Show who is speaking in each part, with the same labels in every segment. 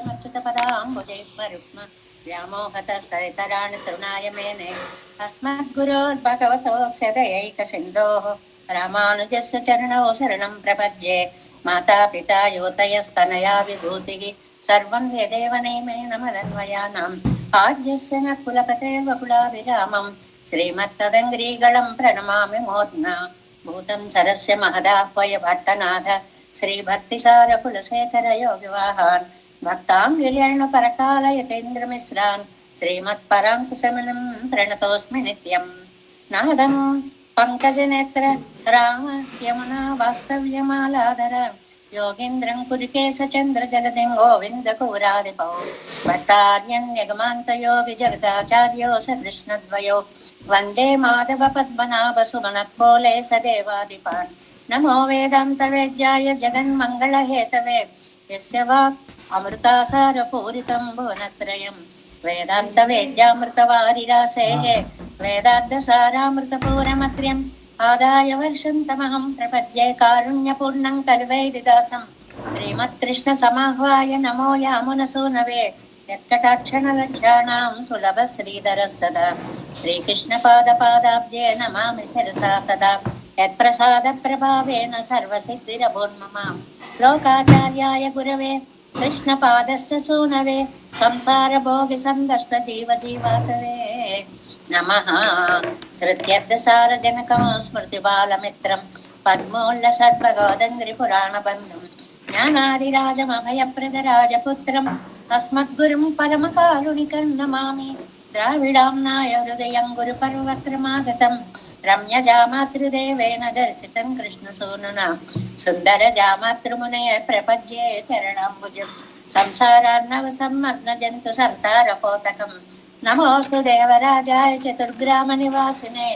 Speaker 1: कमच्युतपदाम्बुजैर्मरुक्म व्यामोहतस्तैतराणि तृणाय मेने अस्मद्गुरोर्भगवतोऽस्य दयैकसिन्धोः रामानुजस्य चरणौ शरणं प्रपद्ये। मातापिता युवतयस्तनया विभूतिः सर्वं यदेव नेमेण मदन्वयानाम् आद्यस्य न कुलपतेर्वकुलाभिरामम् श्रीमत्तदङ्ग्रीगणं प्रणमामि मोद्ना भूतं सरस्य महदाह्वय भट्टनाथ श्रीभक्तिसारकुलशेखर योगिवाहान् भक्ताङ्गिर्येण परकालयतीन्द्रमिश्रान् श्रीमत्पराङ्कुशमनं प्रणतोऽस्मि नित्यम् नादं पङ्कजनेत्र राम यमुना वास्तव्यमालाधर योगीन्द्रं कुरुकेशचन्द्रजलदिं गोविन्दकुरादिपौ भट्टार्यन्यगमान्तयोगिजगदाचार्यो स कृष्णद्वयो वन्दे माधवपद्मनाभसुमनक्कोले स देवादिपान् नमो वेदान्तवेद्याय जगन्मङ्गलहेतवे यस्य वाक् अमृतासारपूरितं भुवनत्रयम् वेदान्तवेद्यामृतवारिरासेः वेदार्थसारामृतपूरमग्र्यम् आदाय वर्षन्तमहं प्रपद्ये कारुण्यपूर्णं कल्वैरिदासम् श्रीमत्कृष्णसमाह्वाय नमो यामुनसूनवे यत्कटाक्षणलक्ष्याणां सुलभश्रीधरः सदा श्रीकृष्णपादपादाब्जे नमामि शिरसा सदा यत्प्रसादप्रभावेन सर्वसिद्धिरभून्मम लोकाचार्याय गुरवे कृष्णपादस्य सूनवे संसारभोगिसन्दष्टजीवजीवातवे नमः। श्रुत्यर्थसारजनकं स्मृतिबालमित्रं पद्मोल्लसद्भगवदङ्घ्रिपुराणबन्धुं ज्ञानादिराजमभयप्रदराजपुत्रम् अस्मद्गुरुं परमकारुणिकं नमामि। द्राविडाम्नाय हृदयं गुरुपर्वक्रमागतम् रम्यजामातृदेवेन दर्शितं कृष्णसूनुना सुन्दरजामातृमुनय प्रपद्ये चरणाम्बुजं संसारार्णवसम्मग्नजन्तु सन्तारपोतकम् नमोऽस्तु देवराजाय चतुर्ग्रामनिवासिने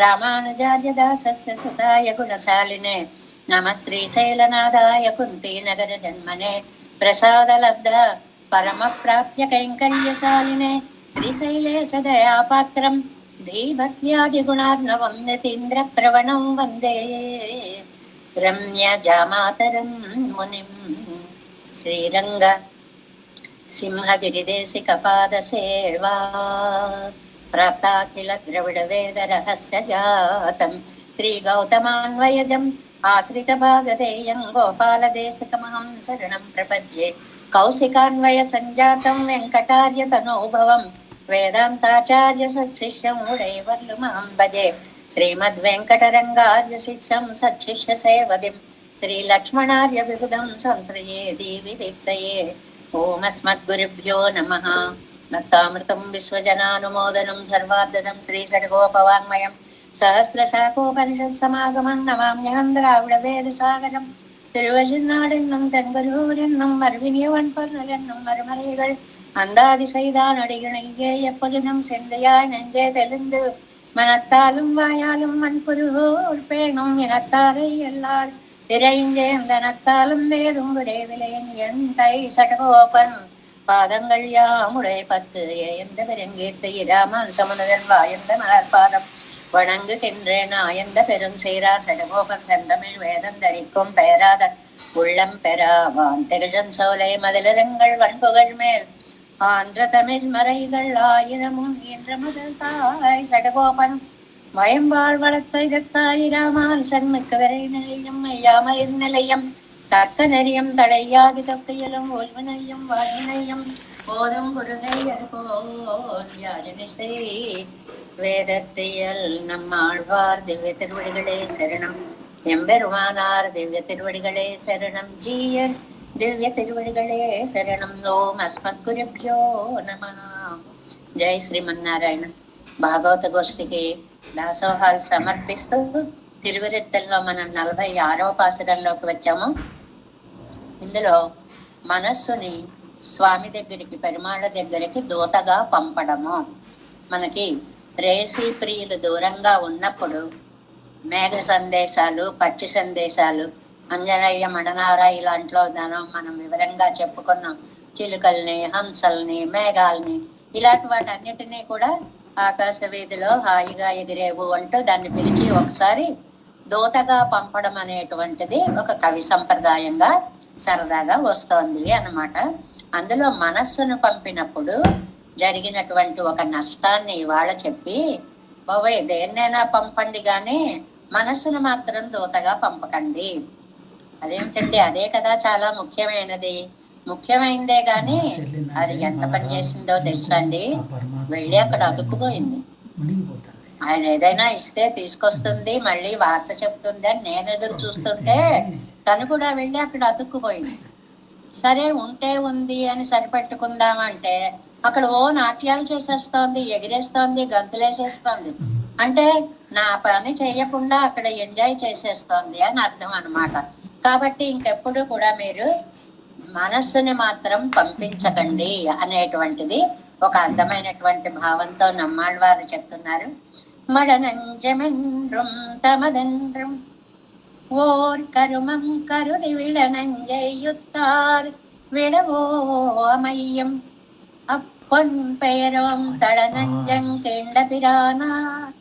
Speaker 1: रामानुजार्य दासस्य सुताय गुणशालिने नमः श्रीशैलनाथाय कुन्तीनगरजन्मने प्रसादलब्ध परमप्राप्य कैङ्कर्यशालिने श्रीशैलेश दयापात्रम् धीभक्त्यादिगुणार्णवं यतीन्द्रप्रवणं वन्दे रम्यजामातरं मुनिं श्रीरङ्ग सिंहगिरिदेशिकपादसेवा प्राप्ताखिल द्रविडवेदरहस्यजातं श्रीगौतमान्वयजम् आश्रितभागधेयं गोपालदेशिकमहं शरणं प्रपद्ये कौशिकान्वयसञ्जातं वेङ्कटार्यतनोभवं वेदान्ताचार्य सत्शिष्यं उडैवर्लुमहं भजे श्रीमद्वेङ्कटरङ्गार्य शिष्यं सच्छिष्य सेवदिं श्रीलक्ष्मणार्य विबुधं संश्रये दीविदित्तये ओम अस्मद्गुरुभ्यो नमः। भक्तामृतं विश्वजनानुमोदनं सर्वार्धदं श्रीषड्गोपवाङ्मयं सहस्रशाखोपनिषत्समागमं नमाम्यहं द्राविडवेदसागरं திருவழிநாடென்னும் தென்கரூரென்னும் மறுவினியவன் பர்ணலென்னும் மறுமறைகள் அந்தாதி செய்தான் அடியிணையே எப்பொழுதும் சிந்தையாய் நெஞ்சே தெளிந்து மனத்தாலும் வாயாலும் மண்புருகோர் பேணும் இனத்தாரை எல்லார் இறைஞ்சேந்தனத்தாலும் தேதும் விரைவிலேன் எந்தை சடகோபன் பாதங்கள் யாமுடைய பத்து எந்த பெருங்கீர்த்தி இராமல் சமுனதன் வாயந்த மலர்பாதம் வணங்குகின்றேன் ஆயந்த பெரும் சீரார் சடகோபன் செந்தமிழ் வேதந்தரிக்கும் பெயராத உள்ளம் பெறாவான் திகழன் சோலை மதிலரங்கள் வன்புகழ் மேல் ஆன்ற தமிழ் மறைகள் ஆயிரமும் என்ற முதல் தாய் சடகோபன் வயம்பாள் வளர்த்த இதத்தாயிராமால் சண்மிக்க விரை நிலையம் ஐயாமயிர் நிலையம் தக்க நெறியம் தடையாகி தொக்கையிலும் ஓல்வினையும் வாழ்வினையும் போதும் முருகை அருகோனிசை வேதத்தியல் நம்மாழ்வார் திவ்ய திருவடிகளே சரணம் எம்பெருமானார் திவ்ய திருவடிகளே சரணம் ஜீயர் திவ்ய திருவடிகளே శరణం ఓం అస్మద్గురుభ్యో నమః. జై శ్రీమన్నారాయణ. భాగవత గోష్ఠికి దాసోహాలు సమర్పిస్తూ తిరువిరెత్తల్లో మనం 46వ పాసురంలోకి వచ్చాము. ఇందులో మనస్సుని స్వామి దగ్గరికి పెరుమాళ్ళ దగ్గరికి దూతగా పంపడము. మనకి ప్రేయసీ ప్రియులు దూరంగా ఉన్నప్పుడు మేఘ సందేశాలు పక్షి సందేశాలు అంజనయ్య మడనార ఇలాంట్లో మనం వివరంగా చెప్పుకున్నాం. చిలుకల్ని హంసల్ని మేఘాలని ఇలాంటి వాటన్నిటినీ కూడా ఆకాశ వీధిలో హాయిగా ఎగిరేవు అంటూ దాన్ని పిలిచి ఒకసారి దూతగా పంపడం అనేటువంటిది ఒక కవి సంప్రదాయంగా సరదాగా వస్తోంది అన్నమాట. అందులో మనస్సును పంపినప్పుడు జరిగినటువంటి ఒక నష్టాన్ని ఇవాళ చెప్పి, బాబాయ్ దేన్నైనా పంపండి కానీ మనస్సును మాత్రం దూతగా పంపకండి. అదేమిటండి, అదే కదా చాలా ముఖ్యమైనది. ముఖ్యమైనదే గాని అది ఎంత పని చేసిందో తెలుసా అండి? వెళ్ళి అక్కడ అతుక్కుపోయింది. ఆయన ఏదైనా ఇస్తే తీసుకొస్తుంది, మళ్ళీ వార్త చెప్తుంది అని నేను ఎదురు చూస్తుంటే తను కూడా వెళ్ళి అక్కడ అతుక్కుపోయింది. సరే ఉంటే ఉంది అని సరిపెట్టుకుందామంటే అక్కడ ఓ నాట్యాలు చేసేస్తోంది, ఎగిరేస్తోంది, గంతులేసేస్తోంది. అంటే నా పని చేయకుండా అక్కడ ఎంజాయ్ చేసేస్తోంది అని అర్థం అన్నమాట. కాబట్టి ఇంకెప్పుడు కూడా మీరు మనస్సుని మాత్రం పంపించకండి అనేటువంటిది ఒక అర్థమైనటువంటి భావంతో నమ్మాళ్ళవారు చెప్తున్నారు. మడనంజమెండ్రం తమదెండ్రం ஓர் கருமம் கருதி விடனஞ்செய்யுத்தார் விடவோ அமையும் அப்பொன் பெயரோம் தடநஞ்சங்கேண்ட பிரானார்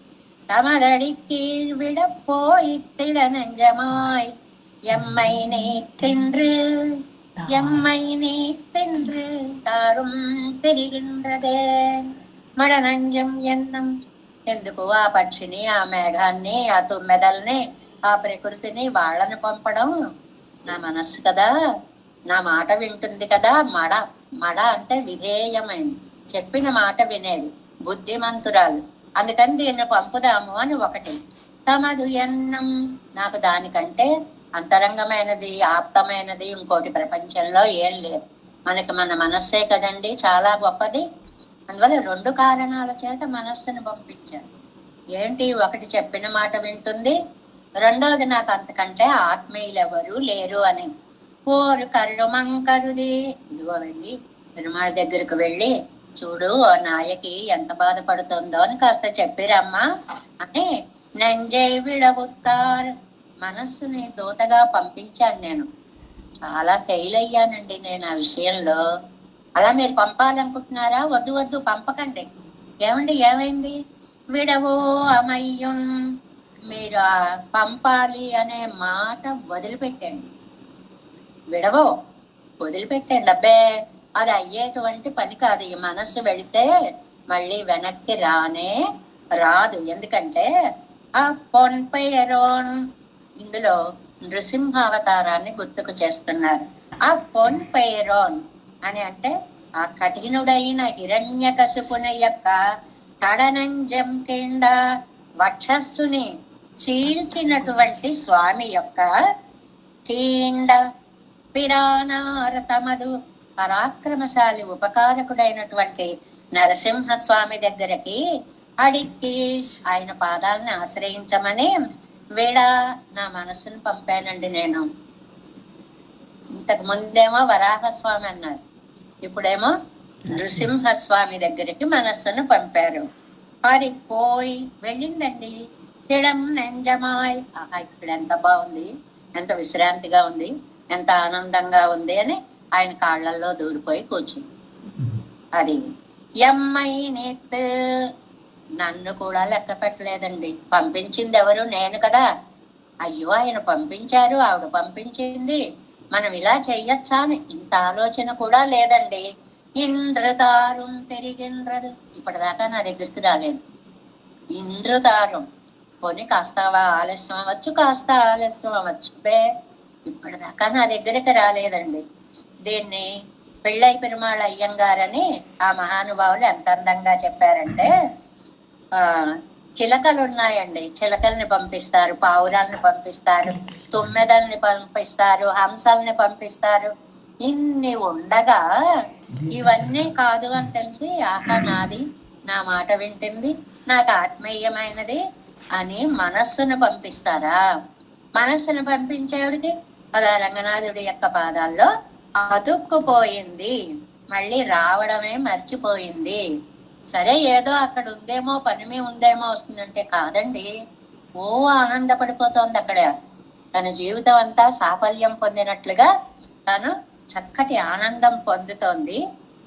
Speaker 1: தமதடி கீழ் விடப்போய்த்திட நஞ்சமாய் எம்மை நீத்தின்று தாரும் తిరిగిండ్రదే. మడనంజం ఎన్నం, ఎందుకు ఆ పక్షిని, ఆ మేఘాన్ని, ఆ తుమ్మెదల్ని, ఆ ప్రకృతిని వాళ్ళని పంపడం? నా మనస్సు కదా, నా మాట వింటుంది కదా. మడ అంటే విధేయమైంది, చెప్పిన మాట వినేది, బుద్ధిమంతురాలు, అందుకని దీన్ని పంపుదాము అని ఒకటి. తమదు ఎన్నం, నాకు దానికంటే అంతరంగమైనది, ఆప్తమైనది ఇంకోటి ప్రపంచంలో ఏం లేదు. మనకి మన మనస్సే కదండి చాలా గొప్పది. అందువల్ల రెండు కారణాల చేత మనస్సును పంపించారు. ఏంటి, ఒకటి చెప్పిన మాట వింటుంది, రెండవది నాకు అంతకంటే ఆత్మీయులు ఎవరు లేరు అని. ఓరు కరుమంకరుది, ఇదిగో వెళ్ళి పెరుమాళ దగ్గరకు వెళ్ళి చూడు ఓ నాయకి ఎంత బాధపడుతుందో అని కాస్త చెప్పిరమ్మా అని నంజై విడబుత్తారు. మనస్సుని దూతగా పంపించాను నేను. చాలా ఫెయిల్ అయ్యానండి నేను ఆ విషయంలో. అలా మీరు పంపాలనుకుంటున్నారా? వద్దు పంపకండి. ఏమండి ఏమైంది? విడవో అమయ్యం, మీరు ఆ పంపాలి అనే మాట వదిలిపెట్టండి. విడవో వదిలిపెట్టండి. అబ్బే అది అయ్యేటువంటి పని కాదు. ఈ మనస్సు వెళితే మళ్ళీ వెనక్కి రాదు. ఎందుకంటే ఆ పొన్పైరోన్, ఇందులో నృసింహావతారాన్ని గుర్తుకు చేస్తున్నారు. ఆ పొన్పైరోన్ అని అంటే ఆ కఠినుడైన హిరణ్యకశిపుని యొక్క తడనంజం కింద వక్షస్సుని చీల్చినటువంటి స్వామి యొక్క కీండ పిరానార తమదు పరాక్రమశాలి ఉపకారకుడైనటువంటి నరసింహస్వామి దగ్గరకి అడిక్కి ఆయన పాదాలను ఆశ్రయించమని వీడా నా మనసును పంపానండి నేను. ఇంతకు ముందేమో వరాహస్వామి అన్నారు, ఇప్పుడేమో నృసింహస్వామి దగ్గరికి మనస్సును పంపారు. వారి పోయి వెళ్ళిందండి. తిడం నెంజమాయ్, ఆహా ఇక్కడ ఎంత బాగుంది, ఎంత విశ్రాంతిగా ఉంది, ఎంత ఆనందంగా ఉంది అని ఆయన కాళ్ళల్లో దూరిపోయి కూర్చుంది. అది ఎమ్మై నేత్, నన్ను కూడా లెక్క పెట్టలేదండి. పంపించింది ఎవరు? నేను కదా. అయ్యో ఆయన పంపించారు, ఆవిడ పంపించింది, మనం ఇలా చెయ్యొచ్చా అని ఇంత ఆలోచన కూడా లేదండి. ఇంద్రతారం తిరిగిండ్రదు, ఇప్పటిదాకా నా దగ్గరికి రాలేదు. ఇంద్రతారం పోనీ కాస్త ఆలస్యం అవ్వచ్చు, ఇప్పటిదాకా నా దగ్గరికి రాలేదండి. దీన్ని పెళ్ళై పెరుమాళ అయ్యంగారని ఆ మహానుభావులు ఎంత అందంగా చెప్పారంటే, చిలకలు ఉన్నాయండి, చిలకల్ని పంపిస్తారు, పావురాల్ని పంపిస్తారు, తుమ్మెదల్ని పంపిస్తారు, హంసల్ని పంపిస్తారు. ఇన్ని ఉండగా ఇవన్నీ కాదు అని తెలిసి ఆహా నాది, నా మాట వింటుంది, నాకు ఆత్మీయమైనది అని మనస్సును పంపిస్తారా? మనస్సును పంపించేవాడికి అదా రంగనాథుడి యొక్క పాదాల్లో అతుక్కుపోయింది, మళ్ళీ రావడమే మర్చిపోయింది. సరే ఏదో అక్కడ ఉందేమో, పని మీద ఉందేమో వస్తుందంటే కాదండి, ఓ ఆనందపడిపోతోంది అక్కడ. తన జీవితం అంతా సాఫల్యం పొందినట్లుగా తను చక్కటి ఆనందం పొందుతోంది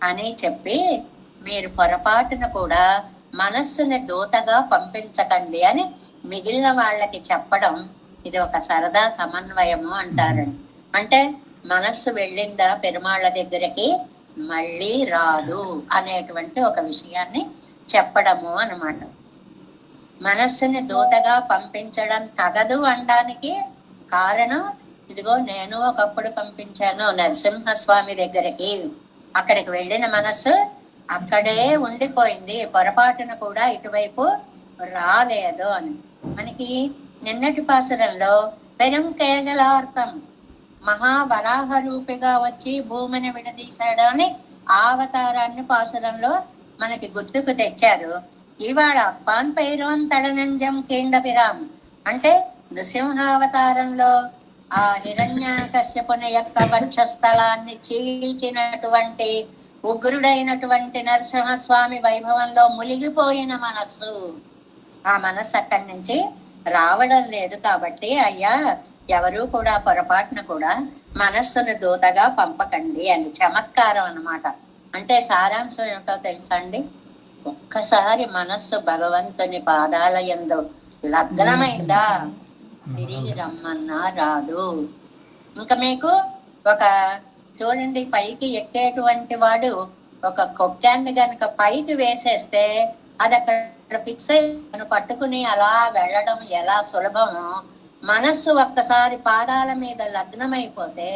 Speaker 1: అని చెప్పి, మీరు పొరపాటున కూడా మనస్సుని దూతగా పంపించకండి అని మిగిలిన వాళ్ళకి చెప్పడం ఇది ఒక సరదా సమన్వయము అంటారండి. అంటే మనస్సు వెళ్ళిందా పెరుమాళ్ళ దగ్గరికి, మళ్ళీ రాదు అనేటువంటి ఒక విషయాన్ని చెప్పడము అన్నమాట. మనస్సుని దూతగా పంపించడం తగదు అనడానికి కారణం ఇదిగో నేను ఒకప్పుడు పంపించాను నరసింహస్వామి దగ్గరికి. అక్కడికి వెళ్ళిన మనస్సు అక్కడే ఉండిపోయింది, పొరపాటున కూడా ఇటువైపు రాలేదు అని. మనకి నిన్నటి పాసురంలో పెరుంకేగలార్థం మహావరాహ రూపిగా వచ్చి భూమిని విడదీశాడు అని అవతారాన్ని పాసురంలో మనకి గుర్తుకు తెచ్చారు. ఇవాళ పాన్ పైరం తడనంజం కీండపిరాం అంటే నృసింహావతారంలో ఆ హిరణ్యకశ్యపుని యొక్క వక్షస్థలాన్ని చీల్చినటువంటి ఉగ్రుడైనటువంటి నరసింహస్వామి వైభవంలో మునిగిపోయిన మనస్సు, ఆ మనస్సు అక్కడి నుంచి రావడం లేదు. కాబట్టి అయ్యా ఎవరు కూడా పొరపాటున కూడా మనస్సును దూతగా పంపకండి అని చమత్కారం అన్నమాట. అంటే సారాంశం ఏమిటో తెలుసా అండి? ఒక్కసారి మనస్సు భగవంతుని పాదాల యందు లగ్నమైందా తిరిగి రమ్మన్నా రాదు. ఇంకా మీకు ఒక చూడండి, పైకి ఎక్కేటువంటి వాడు ఒక కొక్కాన్ని గనుక పైకి వేసేస్తే అది అక్కడ ఫిక్స్ అయ్యి పట్టుకుని అలా వెళ్ళడం ఎలా సులభమో, మనస్సు ఒక్కసారి పాదాల మీద లగ్నమైపోతే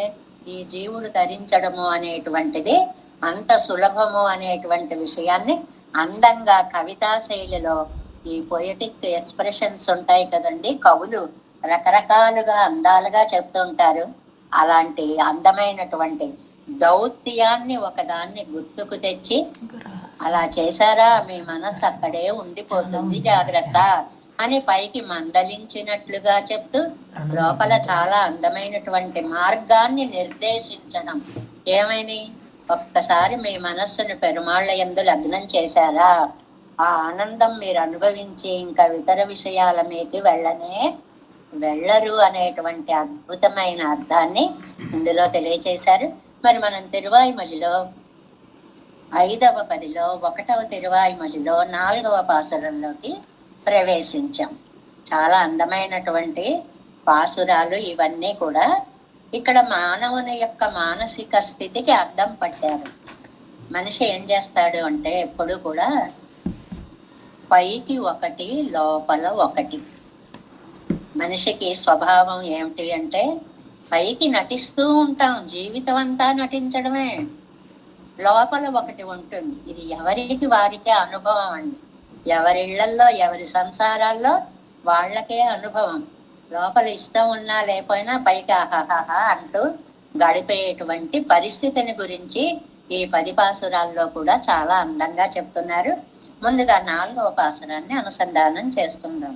Speaker 1: ఈ జీవుడు ధరించడము అనేటువంటిది అంత సులభము అనేటువంటి విషయాన్ని అందంగా కవితా శైలిలో ఈ పొయటిక్ ఎక్స్ప్రెషన్స్ ఉంటాయి కదండి, కవులు రకరకాలుగా అందాలుగా చెప్తుంటారు. అలాంటి అందమైనటువంటి దౌత్యాన్ని ఒకదాన్ని గుర్తుకు తెచ్చి అలా చేశారా మీ మనస్సు అక్కడే ఉండిపోతుంది జాగ్రత్త అని పైకి మందలించినట్లుగా చెప్తూ లోపల చాలా అందమైనటువంటి మార్గాన్ని నిర్దేశించడం. ఏమైనా ఒక్కసారి మీ మనస్సును పెరుమాళ్ళ యందు లగ్నం చేశారా, ఆ ఆనందం మీరు అనుభవించి ఇంకా ఇతర విషయాల మీదకి వెళ్ళరు అనేటువంటి అద్భుతమైన అర్థాన్ని ఇందులో తెలియచేశారు. మరి మనం తిరువాయిమొழிలో 5వ పదిలో 1వ తిరువాయిమొழிలో 4వ పాసురంలోకి ప్రవేశించాం. చాలా అందమైనటువంటి పాసురాలు ఇవన్నీ కూడా. ఇక్కడ మానవుని యొక్క మానసిక స్థితికి అర్థం పట్టారు. మనిషి ఏం చేస్తాడు అంటే ఎప్పుడు కూడా పైకి ఒకటి లోపల ఒకటి. మనిషికి స్వభావం ఏమిటి అంటే పైకి నటిస్తూ ఉంటాం, జీవితం అంతా నటించడమే. లోపల ఒకటి ఉంటుంది. ఇది ఎవరికి వారికే అనుభవం అండి. ఎవరిళ్లల్లో ఎవరి సంసారాల్లో వాళ్ళకే అనుభవం. లోపల ఇష్టం ఉన్నా లేకపోయినా పైకి ఆహాహా అంటూ గడిపేటువంటి పరిస్థితిని గురించి ఈ 10 పాసురాల్లో కూడా చాలా అందంగా చెప్తున్నారు. ముందుగా 4వ పాసురాన్ని అనుసంధానం చేసుకుందాం.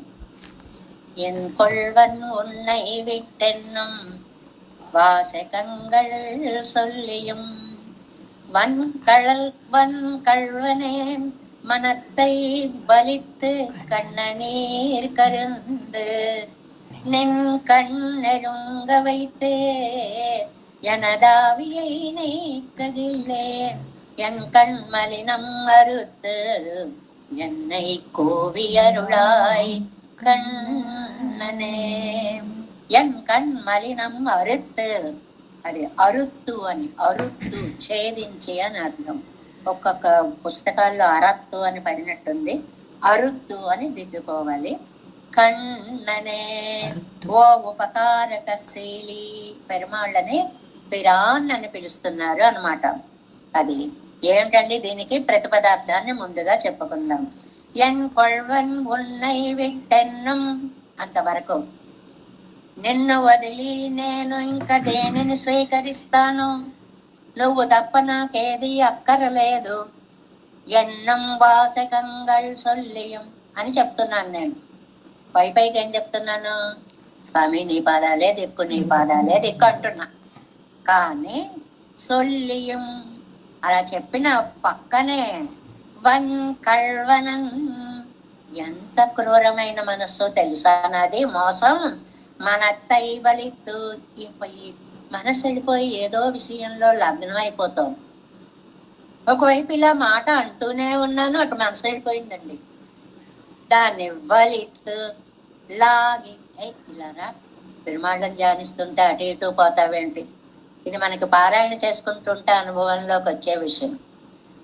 Speaker 1: ఎన్ కొల్వన్ ఉన్నై విట్టెన్నుం வாசகங்கள் சொல்லியும் வன் கள்வனேன் மனத்தை பலித்து கண்ணநீர் கருந்து நின் கண்ணெருங்க வைத்து எனதாவியை நீக்ககில்லேன் என் கண் மலினம் அறுத்து என்னை கோவியருளாய் கண்ணனே. ఎన్ కణ్ మలినం అరుత్తు, అది అరుత్తు అని, అరుత్తు ఛేదించి అని అర్థం. ఒక్కొక్క పుస్తకాల్లో అరత్తు అని పడినట్టుంది, అరుత్తు అని దిద్దుకోవాలి. కన్ననే ఓ ఉపకారక శైలి, పెరుమాళ్ళని పిరాన్ అని పిలుస్తున్నారు అన్నమాట. అది ఏమిటండి? దీనికి ప్రతిపదార్థాన్ని ముందుగా చెప్పుకుందాం. ఎన్ కొల్వన్ ఉన్నై విట్టెన్నం అంతవరకు. నిన్ను వదిలి నేను ఇంకా దేనిని స్వీకరిస్తాను, నువ్వు తప్ప నాకేది అక్కరలేదు. ఎన్నం వాసకంగళ్ సొల్లియం అని చెప్తున్నాను నేను. పైకి ఏం చెప్తున్నాను? స్వామి నీ పాదాలే దిక్కు, నీ పాదాలే దిక్కు అంటున్నా. కానీ సొల్లియం అలా చెప్పిన పక్కనే వన్ కల్వనం, ఎంత క్రూరమైన మనస్సు తెలుసా నాది, మోసం. మన తైవలిత్తు, ఈ మనసు వెళ్ళిపోయి ఏదో విషయంలో లగ్నం అయిపోతాం. ఒకవైపు ఇలా మాట అంటూనే ఉన్నాను, అటు మనసు వెళ్ళిపోయిందండి. దాన్ని వలిత్తు లాగి, ఇలా రా, పెరుమాళ్ళని ధ్యానిస్తుంటే అటు ఇటు పోతావేంటి, ఇది మనకి పారాయణ చేసుకుంటుంటే అనుభవంలోకి వచ్చే విషయం.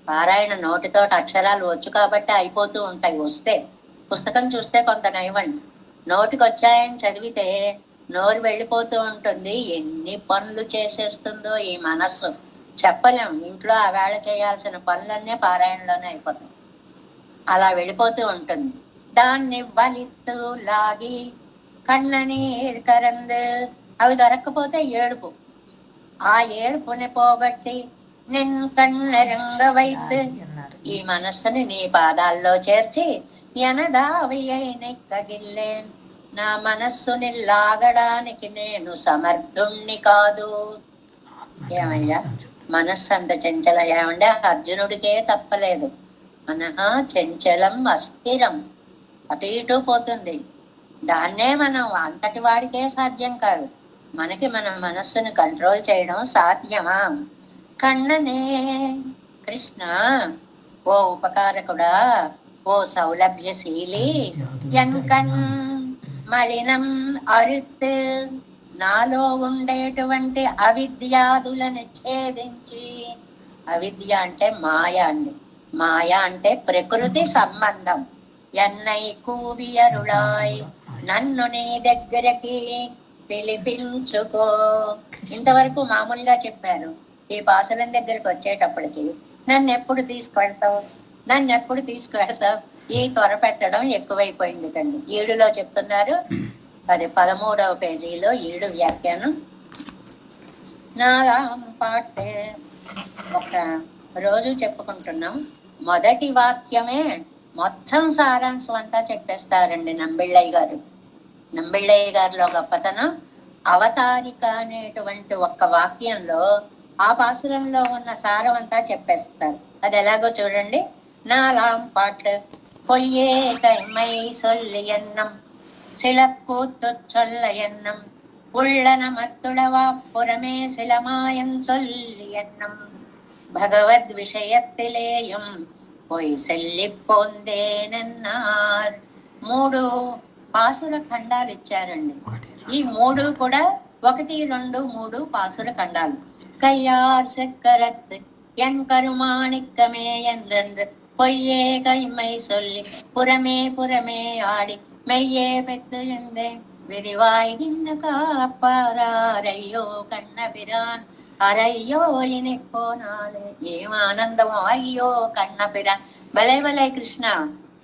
Speaker 1: పారాయణ నోటితోటి అక్షరాలు వచ్చు కాబట్టి అయిపోతూ ఉంటాయి. వస్తే పుస్తకం చూస్తే కొంత నయమండి, నోటికి వచ్చాయని చదివితే నోరు వెళ్ళిపోతూ ఉంటుంది. ఎన్ని పనులు చేసేస్తుందో ఈ మనస్సు చెప్పలేం. ఇంట్లో ఆ వేళ చేయాల్సిన పనులన్నీ పారాయణలోనే అయిపోతాయి. అలా వెళ్ళిపోతూ ఉంటుంది. దాన్ని వలిత్తు లాగి కళ్ళ నీరు కరందు, అవి దొరక్కపోతే ఏడుపు, ఆ ఏడుపుని పోగొట్టి నిన్ కన్నెరంగ వైత్, ఈ మనస్సుని నీ పాదాల్లో చేర్చి ఎనదావియైనెక్కగిల్లేన్, నా మనస్సుని లాగడానికి నేను సమర్థుణ్ణి కాదు. ఏమయ్యా మనస్సు అంత చంచల, ఏమంటే అర్జునుడికే తప్పలేదు. మనః చంచలం అస్థిరం, అటు ఇటు పోతుంది. దాన్నే మనం అంతటి వాడికే సాధ్యం కాదు. మనకి మన మనస్సును కంట్రోల్ చేయడం సాధ్యమా? కన్ననే కృష్ణ, ఓ ఉపకారకుడా, ఓ సౌలభ్యశీలి, ఎన్కన్ మలినం అరుత్, నాలో ఉండేటువంటి అవిద్యాదులను ఛేదించి, అవిద్య అంటే మాయ అండి, మాయ అంటే ప్రకృతి సంబంధం. ఎన్నై కూవియరుళాయ్, నన్ను నీ దగ్గరకి పిలిపించుకో. ఇంతవరకు మామూలుగా చెప్పారు. ఈ పాసురం దగ్గరికి వచ్చేటప్పటికి నన్ను ఎప్పుడు తీసుకెళ్తావు, నన్ను ఎప్పుడు తీసుకెళ్తావు, ఈ త్వర పెట్టడం ఎక్కువైపోయింది కండి. ఈడులో చెప్తున్నారు, అది 13వ పేజీలో ఈడు వ్యాఖ్యానం. నాలాం పాటే ఒక రోజు చెప్పుకుంటున్నాం. మొదటి వాక్యమే మొత్తం సారాంశం అంతా చెప్పేస్తారండి నంబిళ్ళయ్య గారు. నంబిళ్ళయ్య గారిలో గొప్పతనం అవతారిక అనేటువంటి ఒక్క వాక్యంలో ఆ పాసురంలో ఉన్న సారం అంతా చెప్పేస్తారు. అది ఎలాగో చూడండి. నాలాం పాటు పొయ్యే కైమై సొల్లి ఎన్నం సిలక్కూత్తు చొల్ల ఎన్నం ఉళ్ళన మత్తుడవా పురమే శిలమాయం సొల్లి ఎన్నం భగవద్ విషయత్తిలేయం పొయ్ సెల్లి పొందేనన్నారు. 3 పాసుర ఖండాలు ఇచ్చారండి. ఈ 3 కూడా 1, 2, 3 పాసుర ఖండాలు. కయ్యార్ చక్కరత్ ఎన్ కరుమాణిక్కమే என்று பொய்யே கைமை சொல்லி புறமே புறமே ஆடி மெய்யே பெத்தெழுந்தேன் விரிவாய் நின்ன காப்பாரையோ கண்ணபிரான் అరయ్యో ఇనిపోనాలే, ఏం ఆనందమో, అయ్యో కన్నపిరాన్. భలే భలే కృష్ణ,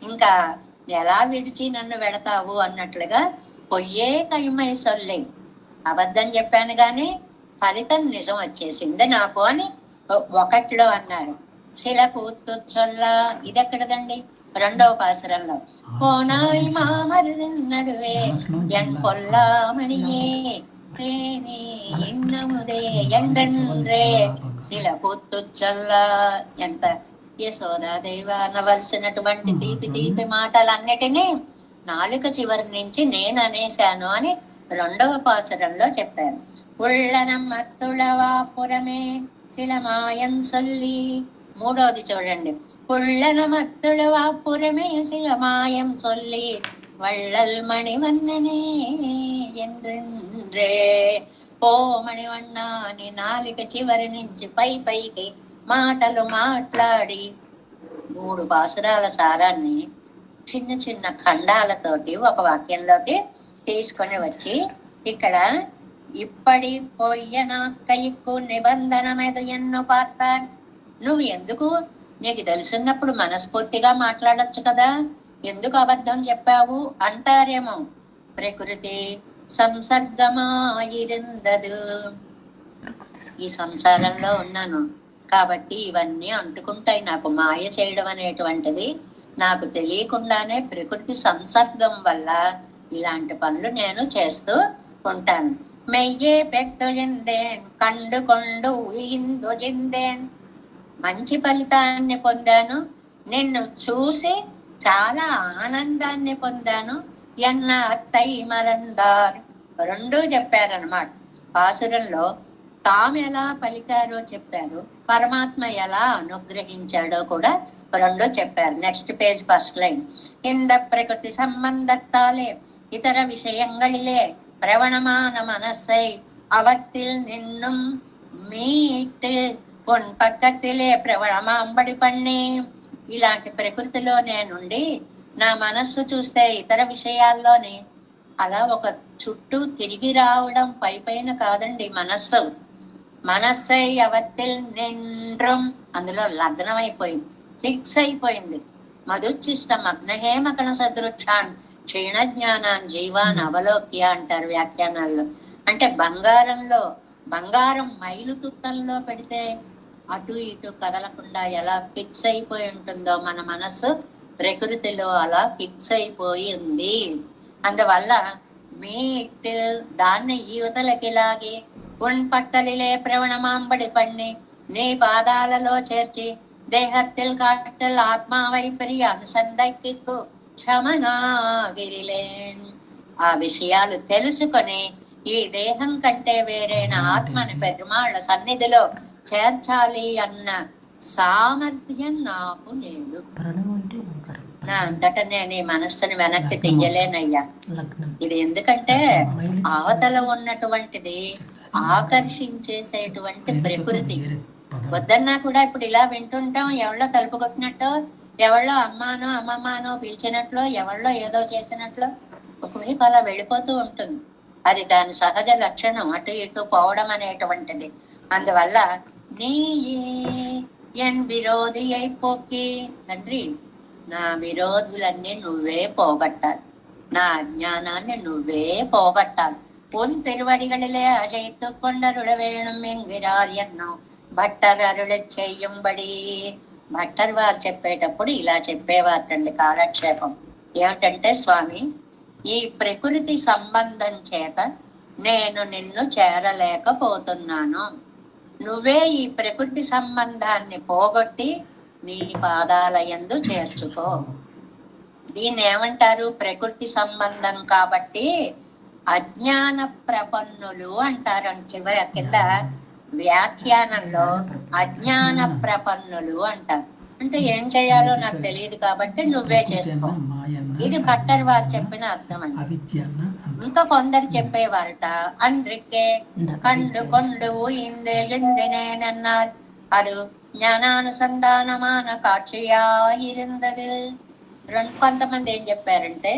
Speaker 1: ఇంకా ఎలా విడిచి నన్ను వెడతావు అన్నట్లుగా పొయ్యే కైమై సొల్లే, అబద్ధం చెప్పాను గాని ఫలితం నిజం వచ్చేసింది నాకు అని 1లో అన్నారు. శిల కూతుచ్చొల్ల, ఇది ఎక్కడదండి? 2వ పాసురంలో పోనాయి మామరుదిన్నడువే ఎన్ పొల్లామణియే தேனே இன்னமுదే என்றెండ్రే శిల కూతుచ్చొల్ల. ఎంత యశోదాదేవి అనవలసినటువంటి తీపి తీపి మాటలన్నిటినీ నాలుక చివరి నుంచి నేను అనేశాను అని 2వ పాసురంలో చెప్పారు. ఉళ్ళనమ్మత్తుళవా పురమే శిలమాయం సొల్లి. 3వది చూడండి. ఉళ్ళనమత్తుళవా పురమే శిలమాయం సొల్లి వళ్ళల్ మణివన్ననే என்றெండ్రే. ఓ మణివన్న, నీ నాలిక చివరి నుంచి పైకి మాటలు మాట్లాడి 3 పాసురాల సారాన్ని చిన్న చిన్న ఖండాలతోటి ఒక వాక్యంలోకి తీసుకొని వచ్చి ఇక్కడ ఇప్పటి పొయ్యన కైక్కు నిబంధనమేదు ఎన్నో పార్తారు. నువ్వు ఎందుకు, నీకు తెలిసినప్పుడు మనస్ఫూర్తిగా మాట్లాడచ్చు కదా, ఎందుకు అబద్ధం చెప్పావు అంటారేమో. ప్రకృతి సంసర్గమాయిరిందదు, ఈ సంసారంలో ఉన్నాను కాబట్టి ఇవన్నీ అంటుకుంటాయి. నాకు మాయ చేయడం అనేటువంటిది నాకు తెలియకుండానే ప్రకృతి సంసర్గం వల్ల ఇలాంటి పనులు నేను చేస్తూ ఉంటాను. మెయ్యే పెద్దొజిందేన్ కండుకొండు ఊయిందొజిందేన్, మంచి ఫలితాన్ని పొందాను, నిన్ను చూసి చాలా ఆనందాన్ని పొందాను. ఎన్న అత్తై మరందార్ 2 చెప్పారనమాట. పాసురంలో తాము ఎలా పలికారో చెప్పారు, పరమాత్మ ఎలా అనుగ్రహించాడో కూడా 2 చెప్పారు. Next page, first line. இந்த பிரகிருதி சம்பந்தத்தாலே இதர விஷயங்களிலே பிரவணமான மனசை அவத்தில் நின்னும் మీట్ పొన్ పక్కతిలే ప్రవళమాంబడి పణ్ణి. ఇలాంటి ప్రకృతిలో నేనుండి నా మనస్సు చూస్తే ఇతర విషయాల్లోని అలా ఒక చుట్టూ తిరిగి రావడం పైపైన కాదండి. మనస్సై అవత్తిల్ నిండ్రం, అందులో లగ్నం అయిపోయింది, ఫిక్స్ అయిపోయింది. మధుచ్చిష్ట మగ్నహే మకణ సదృక్షాన్ క్షీణ జ్ఞానాన్ జీవాన్ అవలోక్య అంటారు వ్యాఖ్యానాల్లో. అంటే బంగారం మైలు తుత్తంలో పెడితే అటు ఇటు కదలకుండా ఎలా ఫిక్స్ అయిపోయి ఉంటుందో మన మనసు ప్రకృతిలో అలా ఫిక్స్ అయిపోయి ఉంది. అందువల్ల మీట్ దాన్ని యువతలకి లాగి పక్కలిలే ప్రవణమాంబడి పణ్ణి నీ పాదాలలో చేర్చి దేహത്തിൽ കാട്ടൽ ఆత్మావైపరి అనుసంధక్కు క్షమనాగిరిలేన్. ఆ విషయాలు తెలుసుకొని ఈ దేహం కంటే వేరైన ఆత్మని పెరుమాళ్ళ సన్నిధిలో చేర్చాలి అన్న సామర్థ్యం నాకు లేదు. నా అంతటా నేను ఈ మనస్సుని వెనక్కి తీయలేనయ్యా. ఇది ఎందుకంటే అవతల ఉన్నటువంటిది ఆకర్షించేసేటువంటి ప్రకృతి. వద్దన్నా కూడా ఇప్పుడు ఇలా వింటుంటాం, ఎవళ్ళో తలుపు కొట్టినట్టు, ఎవళ్ళో అమ్మమ్మనో పిలిచినట్లు, ఎవళ్ళో ఏదో చేసినట్లు ఒకవైపు అలా వెళ్ళిపోతూ ఉంటుంది. అది దాని సహజ లక్షణం, అటు ఇటు పోవడం అనేటువంటిది. అందువల్ల నీ ఎన్ విరోధి అయిపోకి తండ్రి, నా విరోధులన్నీ నువ్వే పోగొట్టాలి, నా అజ్ఞానాన్ని నువ్వే పోగొట్టాలి. பொன் திருவடிகளிலே அழைத்து கொண்டருள வேணும் என்கிறார் ఎన్నో భట్టర్ అరుళ చెయ్యంబడి. భట్టర్ వారు చెప్పేటప్పుడు ఇలా చెప్పేవారండి కాలక్షేపం. ఏమిటంటే, స్వామి, ఈ ప్రకృతి సంబంధం చేత నేను నిన్ను చేరలేకపోతున్నాను. నువ్వే ఈ ప్రకృతి సంబంధాన్ని పోగొట్టి నీ పాదాలయందు చేర్చుకో. దీన్ని ఏమంటారు? ప్రకృతి సంబంధం కాబట్టి అజ్ఞాన ప్రపన్నులు అంటారు. చివరి కింద వ్యాఖ్యానంలో అజ్ఞాన ప్రపన్నులు అంటారు. అంటే ఏం చేయాలో నాకు తెలియదు కాబట్టి నువ్వే చేసుకో. ఇది భట్టర్ వారు చెప్పిన అర్థం అండి. ఇంకా కొందరు చెప్పేవారట, అన్రికే కండు కొండు ఇందెలిందినేనన్నారు, అది జ్ఞానానుసంధానమాన కాక్షియా ఇరుందదు. కొంతమంది ఏం చెప్పారంటే,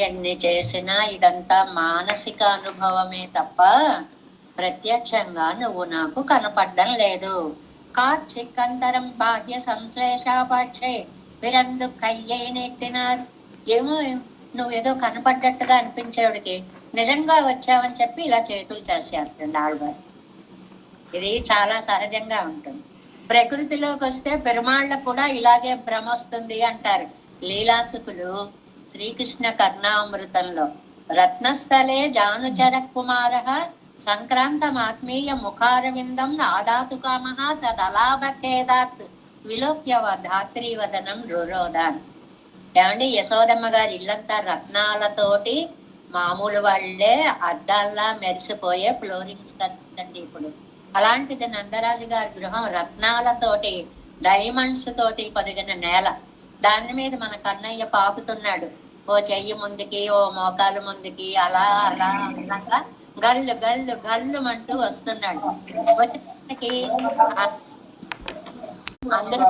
Speaker 1: ఎన్ని చేసినా ఇదంతా మానసిక అనుభవమే తప్ప ప్రత్యక్షంగా నువ్వు నాకు కనపడడం లేదు. కాక్షికంతరం బాహ్య సంశ్లేషాపాక్షే విరందు కయ్యై నెట్టినారు. ఏమో నువ్వేదో కనపడ్డట్టుగా అనిపించేవాడికి నిజంగా వచ్చావని చెప్పి ఇలా చేతులు చేసేటండి ఆళ్వారు. ఇది చాలా సహజంగా ఉంటుంది. ప్రకృతిలోకి వస్తే పెరుమాళ్ళకు కూడా ఇలాగే భ్రమ వస్తుంది అంటారు లీలాసుకులు శ్రీకృష్ణ కర్ణామృతంలో. రత్నస్థలే జానుచర కుమార సంక్రాంతమాత్మీయ ముఖారవిందం ఆదాతు కామః తదలాభకేదాత్ విలోక్య ధాత్రీవదనం రురోదాన్. ఏమండి, యశోదమ్మ గారి ఇల్లంతా రత్నాలతోటి మామూలు వాళ్ళే అద్దాల్లా మెరిసిపోయే ఫ్లోరింగ్స్ కదండి ఇప్పుడు. అలాంటిది నందరాజు గారి గృహం రత్నాలతోటి డైమండ్స్ తోటి పొదిగిన నేల. దాని మీద మన కన్నయ్య పాకుతున్నాడు, ఓ చెయ్యి ముందుకి, ఓ మోకాలు ముందుకి, అలా అలా అలా గల్లు గల్లు గల్లు అంటూ వస్తున్నాడు. వచ్చి అందరూ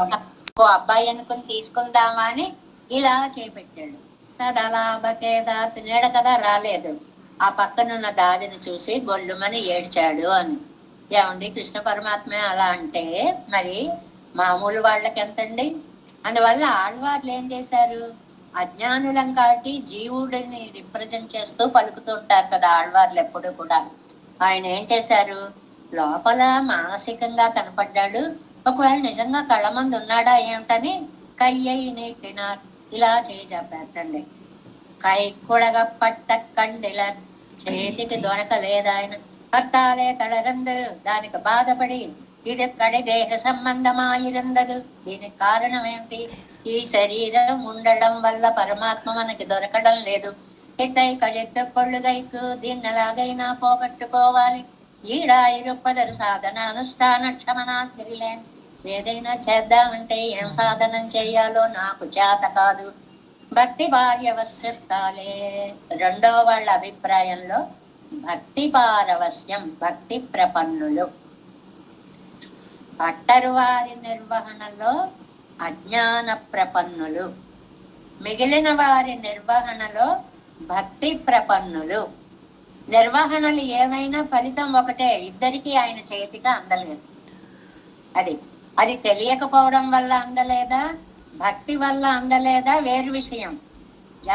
Speaker 1: ఓ అబ్బాయి అనుకుని తీసుకుందామా అని ఇలా చేపెట్టాడు. తదలాభకేదాత్, నీడ కదా రాలేదు. ఆ పక్కనున్న దాదిని చూసి గొల్లుమని ఏడ్చాడు అని. ఏమండి, కృష్ణ పరమాత్మ అలా అంటే మరి మామూలు వాళ్ళకి ఎంతండి? అందువల్ల ఆళ్వార్లు ఏం చేశారు? అజ్ఞానులం కాబట్టి జీవుడిని రిప్రజెంట్ చేస్తూ పలుకుతూ ఉంటారు కదా ఆళ్వార్లు ఎప్పుడు కూడా. ఆయన ఏం చేశారు? లోపల మానసికంగా కనపడ్డాడు. ఒకవేళ నిజంగా కళ్ళ మంది ఉన్నాడా ఏమిటని కయ్యయి నెట్టినారు. ఇలా చేపట్టండి. కై కుడగ పట్ట కండిలర్, చేతికి దొరకలేదాయన కర్తాలే తడరందు, దానికి బాధపడి ఇదెక్కడి దేహ సంబంధమాయిరందదు. దీనికి కారణం ఏమిటి? ఈ శరీరం ఉండడం వల్ల పరమాత్మ మనకి దొరకడం లేదు. ఎత్తై కళ్ళెత్త కొళ్ళుగైకు దీన్ని ఎలాగైనా పోగొట్టుకోవాలి. ఈడాయిరుప్పదరు సాధన అనుష్ఠాన క్షమనాగిరిలేన్. ఏదైనా చేద్దామంటే ఏం సాధనం చేయాలో నాకు చేత కాదు. భక్తి పారవస్యతాలే. రెండో వాళ్ళ అభిప్రాయంలో భక్తి పారవస్యం, భక్తి ప్రపన్నులు. భట్టరు వారి నిర్వహణలో అజ్ఞాన ప్రపన్నులు, మిగిలిన వారి నిర్వహణలో భక్తి ప్రపన్నులు. నిర్వహణలు ఏమైనా ఫలితం ఒకటే, ఇద్దరికి ఆయన చేతిగా అందలేదు. అది తెలియకపోవడం వల్ల అందలేదా, భక్తి వల్ల అందలేదా వేరు విషయం.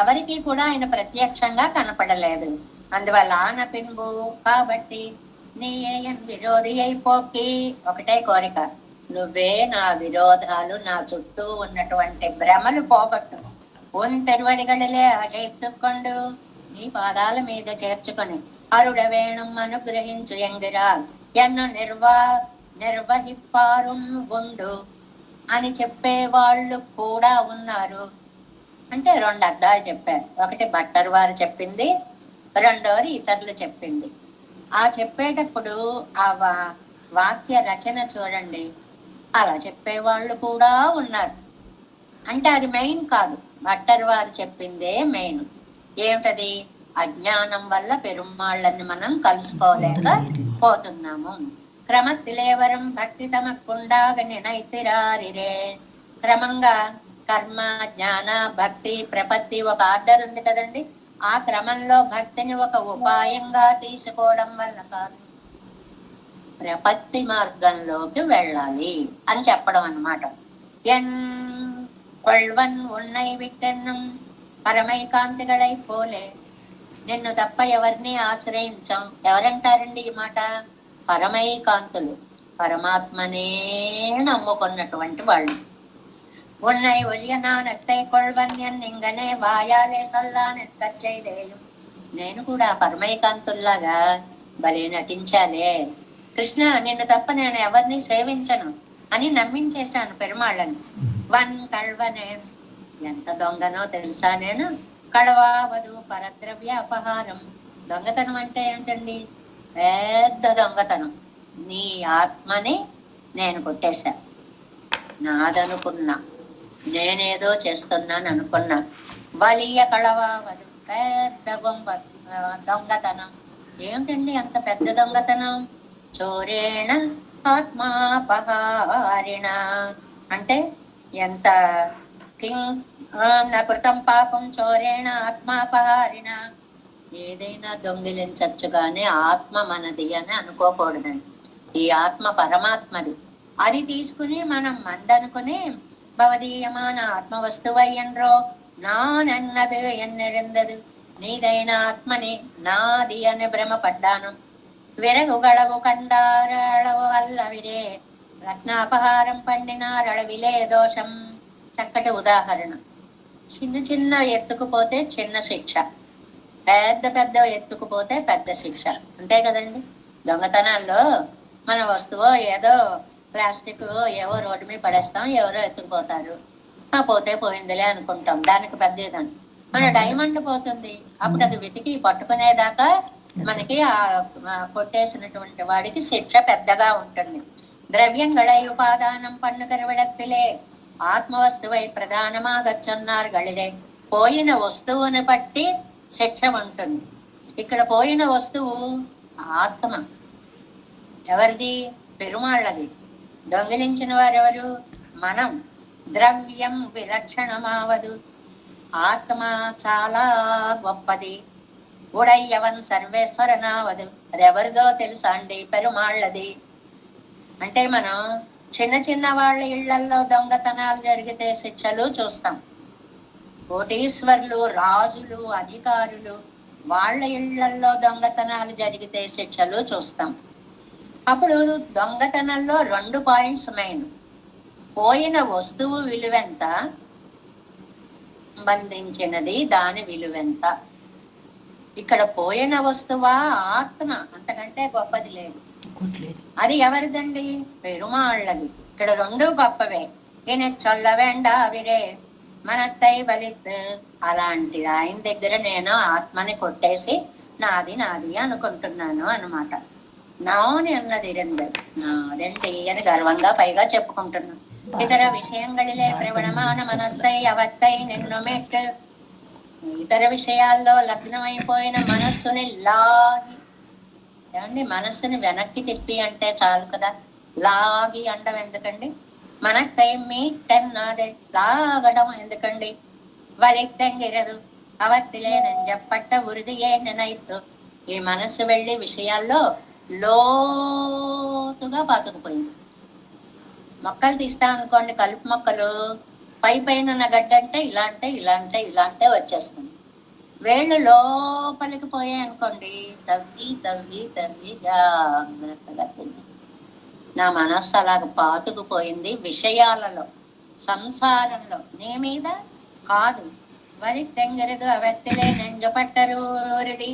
Speaker 1: ఎవరికి కూడా ఆయన ప్రత్యక్షంగా కనపడలేదు. అందువల్ల ఆన పిన్బు కాబట్టి నీ విరోధి అయిపోకి, ఒకటే కోరిక, నువ్వే నా విరోధాలు, నా చుట్టూ ఉన్నటువంటి భ్రమలు పోగొట్టు. తెరువడిగడిలే అగెత్తుకొండు, నీ పాదాల మీద చేర్చుకొని అరుడవేణం అనుగ్రహించు ఎంగిరాల్ ఎన్ను నిర్వహిప్పారు ఉండు అని చెప్పే వాళ్ళు కూడా ఉన్నారు. అంటే రెండు అర్థాలు చెప్పారు. ఒకటి భట్టరు వారు చెప్పింది, రెండోది ఇతరులు చెప్పింది. ఆ చెప్పేటప్పుడు ఆ వాక్య రచన చూడండి, అలా చెప్పేవాళ్ళు కూడా ఉన్నారు. అంటే అది మెయిన్ కాదు, భట్టరు వారు చెప్పిందే మెయిన్. ఏమిటది? అజ్ఞానం వల్ల పెరుమాళ్ళని మనం కలుసుకోలేక పోతున్నాము. క్రమతిలేవరం భక్తి తమకుండాగ నినైతిరారిరే. క్రమంగా కర్మ, జ్ఞాన, భక్తి, ప్రపత్తి ఒక ఆర్డర్ ఉంది కదండి. ఆ క్రమంలో భక్తిని ఒక ఉపాయంగా తీసుకోవడం వల్ల కాదు, ప్రపత్తి మార్గంలోకి వెళ్ళాలి అని చెప్పడం అన్నమాట. ఎన్ కొల్వన్ ఉన్నై విట్టెన్నం పరమైకాంతిగళై పోలే. నిన్ను తప్ప ఎవరిని ఆశ్రయించాం. ఎవరంటారండి ఈ మాట? పరమైకాంతులు, పరమాత్మనే నమ్ముకున్నటువంటి వాళ్ళు. ఉన్నై ఒలియనా నెత్తై కొల్వన్యన్ ఇంగనే వాయాలే సల్లా నెక్కచ్చేదేయం. నేను కూడా పరమైకాంతుల్లాగా భలే నటించాలే కృష్ణ, నిన్ను తప్ప నేను ఎవరిని సేవించను అని నమ్మించేశాను పెరుమాళ్ళని. వన్ కల్వనే, ఎంత దొంగనో తెలుసా నేను. కళవావదు పరద్రవ్య అపహారం. దొంగతనం అంటే ఏంటండి? పెద్ద దొంగతనం. నీ ఆత్మని నేను కొట్టేశా, నాదనుకున్నా, నేనేదో చేస్తున్నాను అనుకున్నా. బలియ కళవావదు, పెద్ద దొంగతనం. ఏమిటండి అంత పెద్ద దొంగతనం? చోరేణ ఆత్మాపహారిణ అంటే ఎంత నా కృతం పాపం చోరేణ ఆత్మాపహారిణ. ఏదైనా దొంగిలించచ్చు కానీ ఆత్మ మనది అని అనుకోకూడదండి. ఈ ఆత్మ పరమాత్మది. అది తీసుకుని మనం మందనుకుని భవదీయమాన ఆత్మ వస్తువయ్యన్రో నానన్నది ఎన్నెరిందదు నీదైన ఆత్మని నాది అని భ్రమపడ్డాను. విరగుగళవు కండారళవు వల్లవిరే రత్నాపహారం పండినారళవిలే దోషం. చక్కటి ఉదాహరణ. చిన్న చిన్న ఎత్తుకుపోతే చిన్న శిక్ష, పెద్ద పెద్ద ఎత్తుకుపోతే పెద్ద శిక్ష. అంతే కదండి. దొంగతనాల్లో మన వస్తువు ఏదో ప్లాస్టిక్ ఏవో రోడ్డు మీద పడేస్తాం, ఎవరో ఎత్తుకుపోతారు, పోతే పోయిందిలే అనుకుంటాం, దానికి పెద్ద ఏదండి. మన డైమండ్ పోతుంది, అప్పుడు అది వెతికి పట్టుకునేదాకా మనకి ఆ కొట్టేసినటువంటి వాడికి శిక్ష పెద్దగా ఉంటుంది. ద్రవ్యం గళై ఉపాదానం పన్నుకర విడత్తిలే ఆత్మవస్తువై ప్రధానమా గచ్చున్నారు గళిరే. పోయిన వస్తువుని బట్టి శిక్ష ఉంటుంది. ఇక్కడ పోయిన వస్తువు ఆత్మ. ఎవరిది? పెరుమాళ్ళది. దొంగిలించిన వారెవరు? మనం. ద్రవ్యం విలక్షణమావదు, ఆత్మ చాలా గొప్పది. ఉడయ్యవన్ సర్వేశ్వరనావదు. అది ఎవరిదో తెలుసా అండి? పెరుమాళ్ళది. అంటే మనం చిన్న చిన్న వాళ్ళ ఇళ్లల్లో దొంగతనాలు జరిగితే శిక్షలు చూస్తాం. కోటీశ్వర్లు, రాజులు, అధికారులు వాళ్ళ ఇళ్లల్లో దొంగతనాలు జరిగితే శిక్షలు చూస్తాం. అప్పుడు దొంగతనంలో 2 పాయింట్స్ మెయిన్. పోయిన వస్తువు విలువెంత, సంబంధించినది దాని విలువెంత. ఇక్కడ పోయిన వస్తువా ఆత్మ, అంతకంటే గొప్పది లేదు. అది ఎవరిదండి? పెరుమాళ్ళది. ఇక్కడ 2 గొప్పవే. ఈయన చొల్లవేండావిరే మనత్తై బలిత్. అలాంటి ఆయన దగ్గర నేను ఆత్మని కొట్టేసి నాది నాది అనుకుంటున్నాను అన్నమాట. నాని అన్నది నాదండి అని గర్వంగా పైగా చెప్పుకుంటున్నాను. ఇతర విషయంగళిలే ప్రవణమాన మనస్సై అవత్తై నిన్ను మెట్టు. ఇతర విషయాల్లో లగ్నమైపోయిన మనస్సుని లాగి, ఏమండి మనస్సుని వెనక్కి తిప్పి అంటే చాలు కదా. లాగి అండం ఎందుకండి? మనకై మీటన్నదే లాగడం ఎందుకండి? వలిద్దంగిరదు అవత్తిలేనంజప్పట్ట ఉరిదియే నెనైతు. ఈ మనస్సు వెళ్ళి విషయాల్లో లోతుగా పాతుకుపోయింది. మొక్కలు తీస్తామనుకోండి, కలుపు మొక్కలు పై పైన ఉన్న గడ్డ అంటే ఇలా అంటే వచ్చేస్తుంది. వేళ్ళు లోపలికి పోయాయి అనుకోండి, తవ్వి తవ్వి తవ్వి జాగ్రత్తగా తిని. నా మనస్సు అలాగ పాతుకుపోయింది విషయాలలో, సంసారంలో. నీ మీద కాదు. వరి తెంగరదు అవెత్తలే నెంజపట్టరూరిది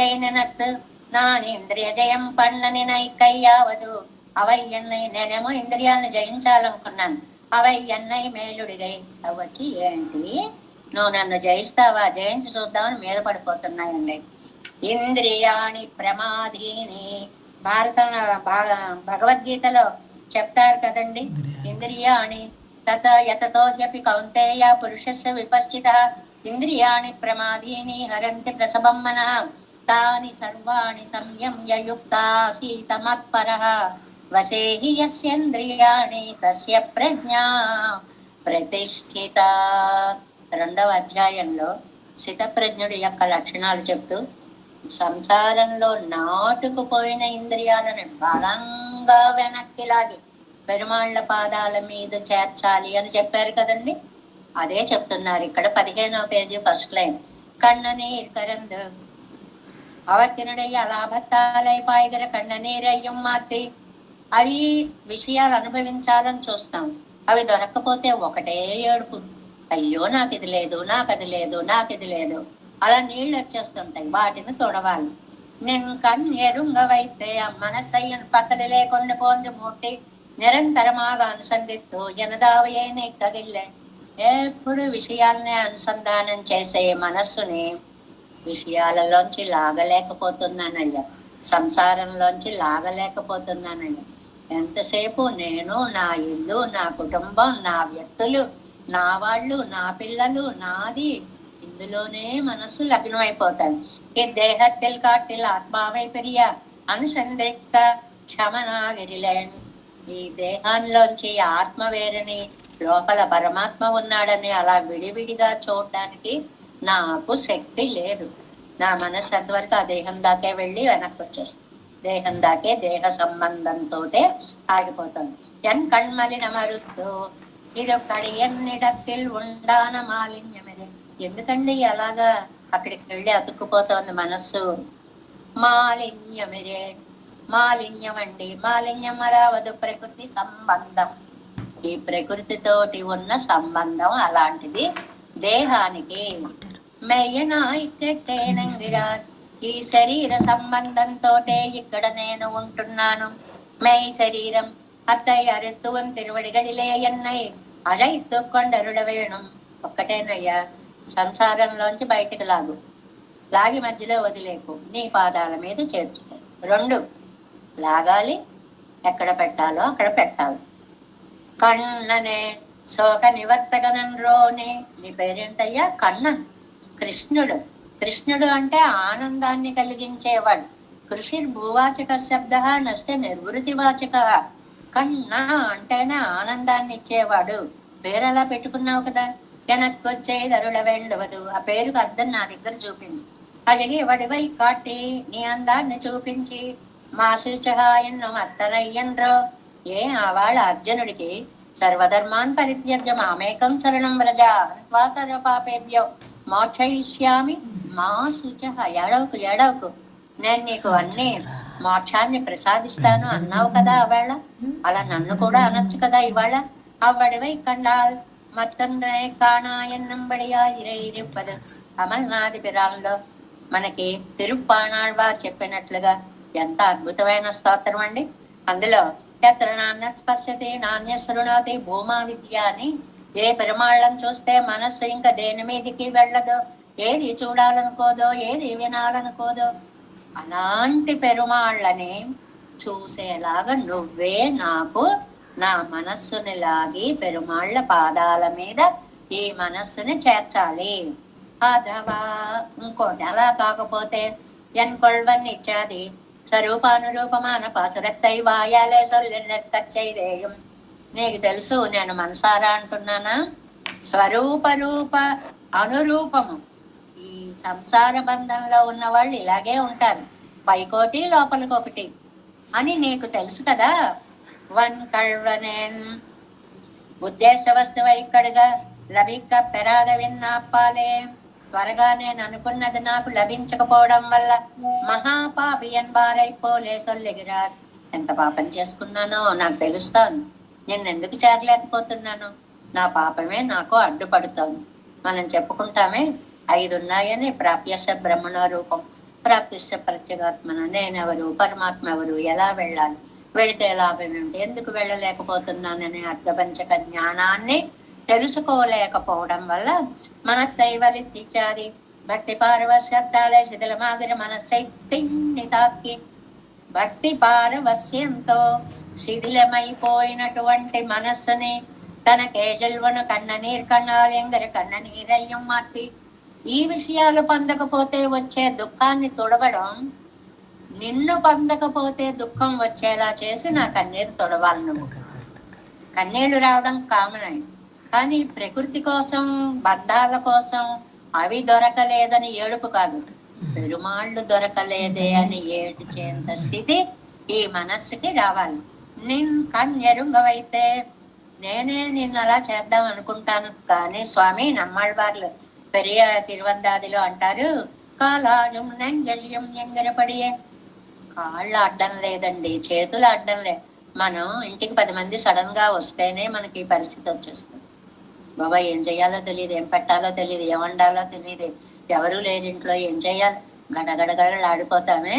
Speaker 1: ఏననత్తు నానేంద్రియ జయం పన్నని నైకయ్యావదు. అవయ్యన్నై నేనేమో ఇంద్రియాలను జయించాలనుకున్నాను, అవయ్యన్నై మేలుడిగై. అవి వచ్చి ఏంటి, నువ్వు నన్ను జయిస్తావా, జయించి చూద్దామని మీద పడిపోతున్నాయండి. ఇంద్రియాణి ప్రమాదీని. భగవద్గీతలో చెప్తారు కదండి, ఇంద్రియాణి తత యతతోహ్యపి కౌంతేయ పురుషస్య విపశ్చిత ఇంద్రియాణి ప్రమాదీని హరంతి ప్రసవం మనః తాని సర్వాణి సంయమ్య యుక్తాసీత మత్పరః వసేహి యస్యేంద్రియాణి తస్య ప్రజ్ఞా ప్రతిష్ఠిత. 2వ అధ్యాయంలో స్థితప్రజ్ఞుడి యొక్క లక్షణాలు చెప్తూ సంసారంలో నాటుకుపోయిన ఇంద్రియాలను బలంగా వెనక్కి లాగి పెరుమాళ్ల పాదాల మీద చేర్చాలి అని చెప్పారు కదండి. అదే చెప్తున్నారు ఇక్కడ 15వ పేజీ ఫస్ట్ లైన్. కണ്ണనీర్ కరందు అవతినుడయ్య అలాభత్తాలై పాయగర కണ്ണనీరయ్యం మాతి. అవి విషయాలు అనుభవించాలని చూస్తాం, అవి దొరక్కపోతే ఒకటే ఏడుపు. అయ్యో నాకు ఇది లేదు, నాకు అది లేదు, నాకు ఇది లేదు. అలా నీళ్లు వచ్చేస్తుంటాయి, వాటిని తొడవాలి. నేను కಣ್ಣెరుంగవైతే ఆ మనసయ్యను పక్కన లేకుండా పోంది మూటి నిరంతరమాగా అనుసంధిస్తూ జనదావయేనే కగిల్లే. ఎప్పుడు విషయాలనే అనుసంధానం చేసే మనస్సుని విషయాలలోంచి లాగలేకపోతున్నానయ్యా, సంసారంలోంచి లాగలేకపోతున్నానయ్యా. ఎంతసేపు నేను, నా ఇల్లు, నా కుటుంబం, నా వ్యక్తులు, నా వాళ్ళు, నా పిల్లలు, నాది, ఇందులోనే మనస్సు లగ్నమైపోతాను. ఈ దేహத்தில் காட்டில் ఆత్మావై పెరియ అనుసంధిక్త క్షమనాగిరిలేన్. ఈ దేహంలోంచి ఆత్మ వేరని, లోపల పరమాత్మ ఉన్నాడని అలా విడివిడిగా చూడడానికి నాకు శక్తి లేదు. నా మనస్సు అంతవరకు ఆ దేహం దాకే వెళ్ళి వెనక్కి వచ్చేస్తుంది. దేహం దాకే, దేహ సంబంధంతో ఆగిపోతాను. ఎన్ కణ్మలిన మరుత్తు ఇది కడియన్నిడత్తిల్ ఉండాన మాలిన్యమిది. ఎందుకండి అలాగా అక్కడికి వెళ్ళి అతుక్కుపోతోంది మనస్సు? మాలిన్యమిరే, మాలిన్యం అండి. మాలిన్యం అరావదు ప్రకృతి సంబంధం. ఈ ప్రకృతితోటి ఉన్న సంబంధం అలాంటిది దేహానికి. మెయ్యనాయికెట్టేనంగిరా, ఈ శరీర సంబంధంతో ఇక్కడ నేను ఉంటున్నాను. మెయ్ శరీరం అత్తయ్య అరెత్తువం తిరువడిగడిలే ఎన్నై అజైత్తు కొండరుడ వేణం. ఒక్కటేనయ్యా, సంసారంలోంచి బయటికి లాగు, లాగి మధ్యలో వదిలేకు, నీ పాదాల మీద చేర్చుకో. 2 లాగాలి, ఎక్కడ పెట్టాలో అక్కడ పెట్టాలి. కണ്ണనే శోక నివర్తకనంరోనే. నీ పేరేంటయ్యా? కണ്ണన్. కృష్ణుడు. కృష్ణుడు అంటే ఆనందాన్ని కలిగించేవాడు. కృషిర్ భూవాచక శబ్ద నస్తే నిర్వృతివాచక. కన్న అంటేనే ఆనందాన్ని ఇచ్చేవాడు. పేరు అలా పెట్టుకున్నావు కదా. వెనక్కొచ్చే దరుడ వెళ్ళవదు. ఆ పేరుకు అర్థం నా దగ్గర చూపించి అడిగి వడివై కాటి నీ అందాన్ని చూపించి మా సూచహాయన్ను అత్తనయ్యన్రో. ఏ ఆవాళ్ళ అర్జునుడికి సర్వధర్మాన్ పరిత్యజ్య మామేకం శరణం వ్రజ త్వా సర్వ పాపేభ్యో మోక్షయిష్యామి మా శుచః. ఏడవకు ఏడవకు, నేను నీకు అన్ని మోక్షాన్ని ప్రసాదిస్తాను అన్నావు కదా ఆవేళ. అలా నన్ను కూడా అనొచ్చు కదా ఇవాళ. అవ్వడివై కండాల్ మత్తండ్రే కాణాయన్నంబడియా ఇరైరిప్పదు. అమల్నాథి పిరాల్లో మనకి తిరుప్పాణాళ్వారు చెప్పినట్లుగా ఎంత అద్భుతమైన స్తోత్రం అండి. అందులో ఎత్ర నాణ్య స్పశ్యతే నాణ్య శృణోతి భూమా విద్య అని. ఏ పెరుమాళ్ళని చూస్తే మనస్సు ఇంకా దేని మీదికి వెళ్ళదో, ఏది చూడాలనుకోదో, ఏది వినాలనుకోదో, అలాంటి పెరుమాళ్ళని చూసేలాగా నువ్వే నాకు నా మనస్సుని లాగి పెరుమాళ్ళ పాదాల మీద ఈ మనస్సుని చేర్చాలి. అథవా ఇంకోటి, అలా కాకపోతే ఎన్కొల్వన్ ఇచ్చాది స్వరూపానురూపమాన పాసురత్తై వాయాలే సొల్లెన్నెత్తచ్చైదేయం. నీకు తెలుసు నేను మనసారా అంటున్నానా, స్వరూప రూప అనురూపము. ఈ సంసార బంధంలో ఉన్న వాళ్ళు ఇలాగే ఉంటారు, పైకోటి లోపలికొకటి అని నీకు తెలుసు కదా. వన్ కళ్ళనేన్ ఉద్దేశ వస్తువు ఇక్కడగా లభిక్క పెరాద విన్నాపాలే. త్వరగా నేను అనుకున్నది నాకు లభించకపోవడం వల్ల మహాపాపి ఎన్బారైపోలే సొల్లెగిరారు. ఎంత పాపం చేసుకున్నానో నాకు తెలుస్తోంది. నేను ఎందుకు చేరలేకపోతున్నాను, నా పాపమే నాకు అడ్డుపడుతోంది. మనం చెప్పుకుంటామే 5 ఉన్నాయని, ప్రాప్యశ బ్రహ్మణ రూపం, ప్రాప్తిశ ప్రత్యేగాత్మన, నేనెవరు, పరమాత్మ ఎవరు, ఎలా వెళ్ళాలి, వెళితే లాభం ఏమిటి, ఎందుకు వెళ్ళలేకపోతున్నాననే అర్ధపంచక జ్ఞానాన్ని తెలుసుకోలేకపోవడం వల్ల మన దైవలిత్యాది భక్తి పారవశ్యత్తాలే శిథిలమాగిరి మనస్సైన్ని తాకి భక్తి పారవస్యంతో శిథిలమైపోయినటువంటి మనస్సుని తన కేజల్వను కన్ననీరు కన్నాలు ఎంగరి కన్ననీరయ్యం మాత్తి. ఈ విషయాలు పొందకపోతే వచ్చే దుఃఖాన్ని తుడవడం, నిన్ను పొందకపోతే దుఃఖం వచ్చేలా చేసి నా కన్నీరు తొడవాలి. నువ్వు కన్నీళ్లు రావడం కామన్, కానీ ప్రకృతి కోసం, బంధాల కోసం అవి దొరకలేదని ఏడుపు కాదు, పెరుమాళ్ళు దొరకలేదే అని ఏడ్చేంత స్థితి ఈ మనస్సుకి రావాలి. నిన్ కన్యరుంగవైతే నేనే నిన్ను అలా చేద్దాం అనుకుంటాను, కానీ స్వామి నమ్మాళ్ళవార్లు పెరియ తిరువందాదిలో అంటారు, కాలాజం నంజల్యం ఎంగరపడియే. కాళ్ళు అడ్డం లేదండి, చేతులు అడ్డం లే. మనం ఇంటికి 10 మంది సడన్ గా వస్తేనే మనకి ఈ పరిస్థితి వచ్చేస్తుంది. బాబా ఏం చెయ్యాలో తెలియదు, ఏం పెట్టాలో తెలియదు, ఏం వండాలో తెలియదు, ఎవరు లేరు ఇంట్లో, ఏం చెయ్యాలి, గడగడగడలాడిపోతామే.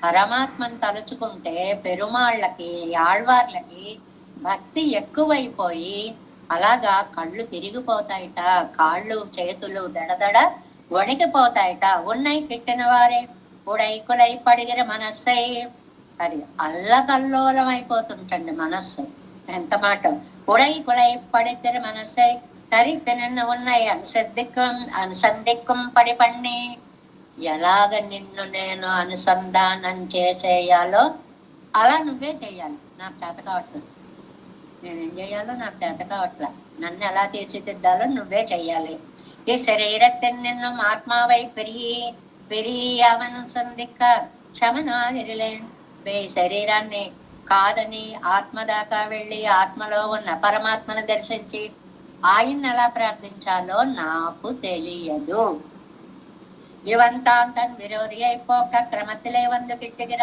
Speaker 1: పరమాత్మను తలుచుకుంటే పెరుమాళ్ళకి, ఆళ్వార్లకి భక్తి ఎక్కువైపోయి అలాగా కళ్ళు తిరిగిపోతాయిట, కాళ్ళు చేతులు దడదడ వణికిపోతాయిట. ఉన్నై కిట్టిన వారే ఉడైకులై పడిగిర మనస్సై. అది అల్లకల్లోలం అయిపోతుంటండి మనస్సు. ఎంత మాట, ఉడైకులై పడిగిర మనస్సై తరిత్తి నిన్ను ఉన్నాయి అనుసంధిక్కం పడి పన్ని. ఎలాగ నిన్ను నేను అనుసంధానం చేసేయాలో అలా నువ్వే చెయ్యాలి. నాకు చేత కావట్లేదు, నేనేం చెయ్యాలో నాకు చేత కావట్లా, నన్ను ఎలా తీర్చిదిద్దాలో నువ్వే చెయ్యాలి. ఈ శరీరత్తిని నిన్ను ఆత్మావై పెరియవను సందిక్క క్షమనాగిరిలే. ఈ శరీరాన్ని కాదని ఆత్మ దాకా వెళ్ళి ఆత్మలో ఉన్న పరమాత్మను దర్శించి ఆయన్ని ఎలా ప్రార్థించాలో నాకు తెలియదు. ఇవంతాంతన్ విరోధి అయిపోక క్రమతిలే వందు కిట్టికి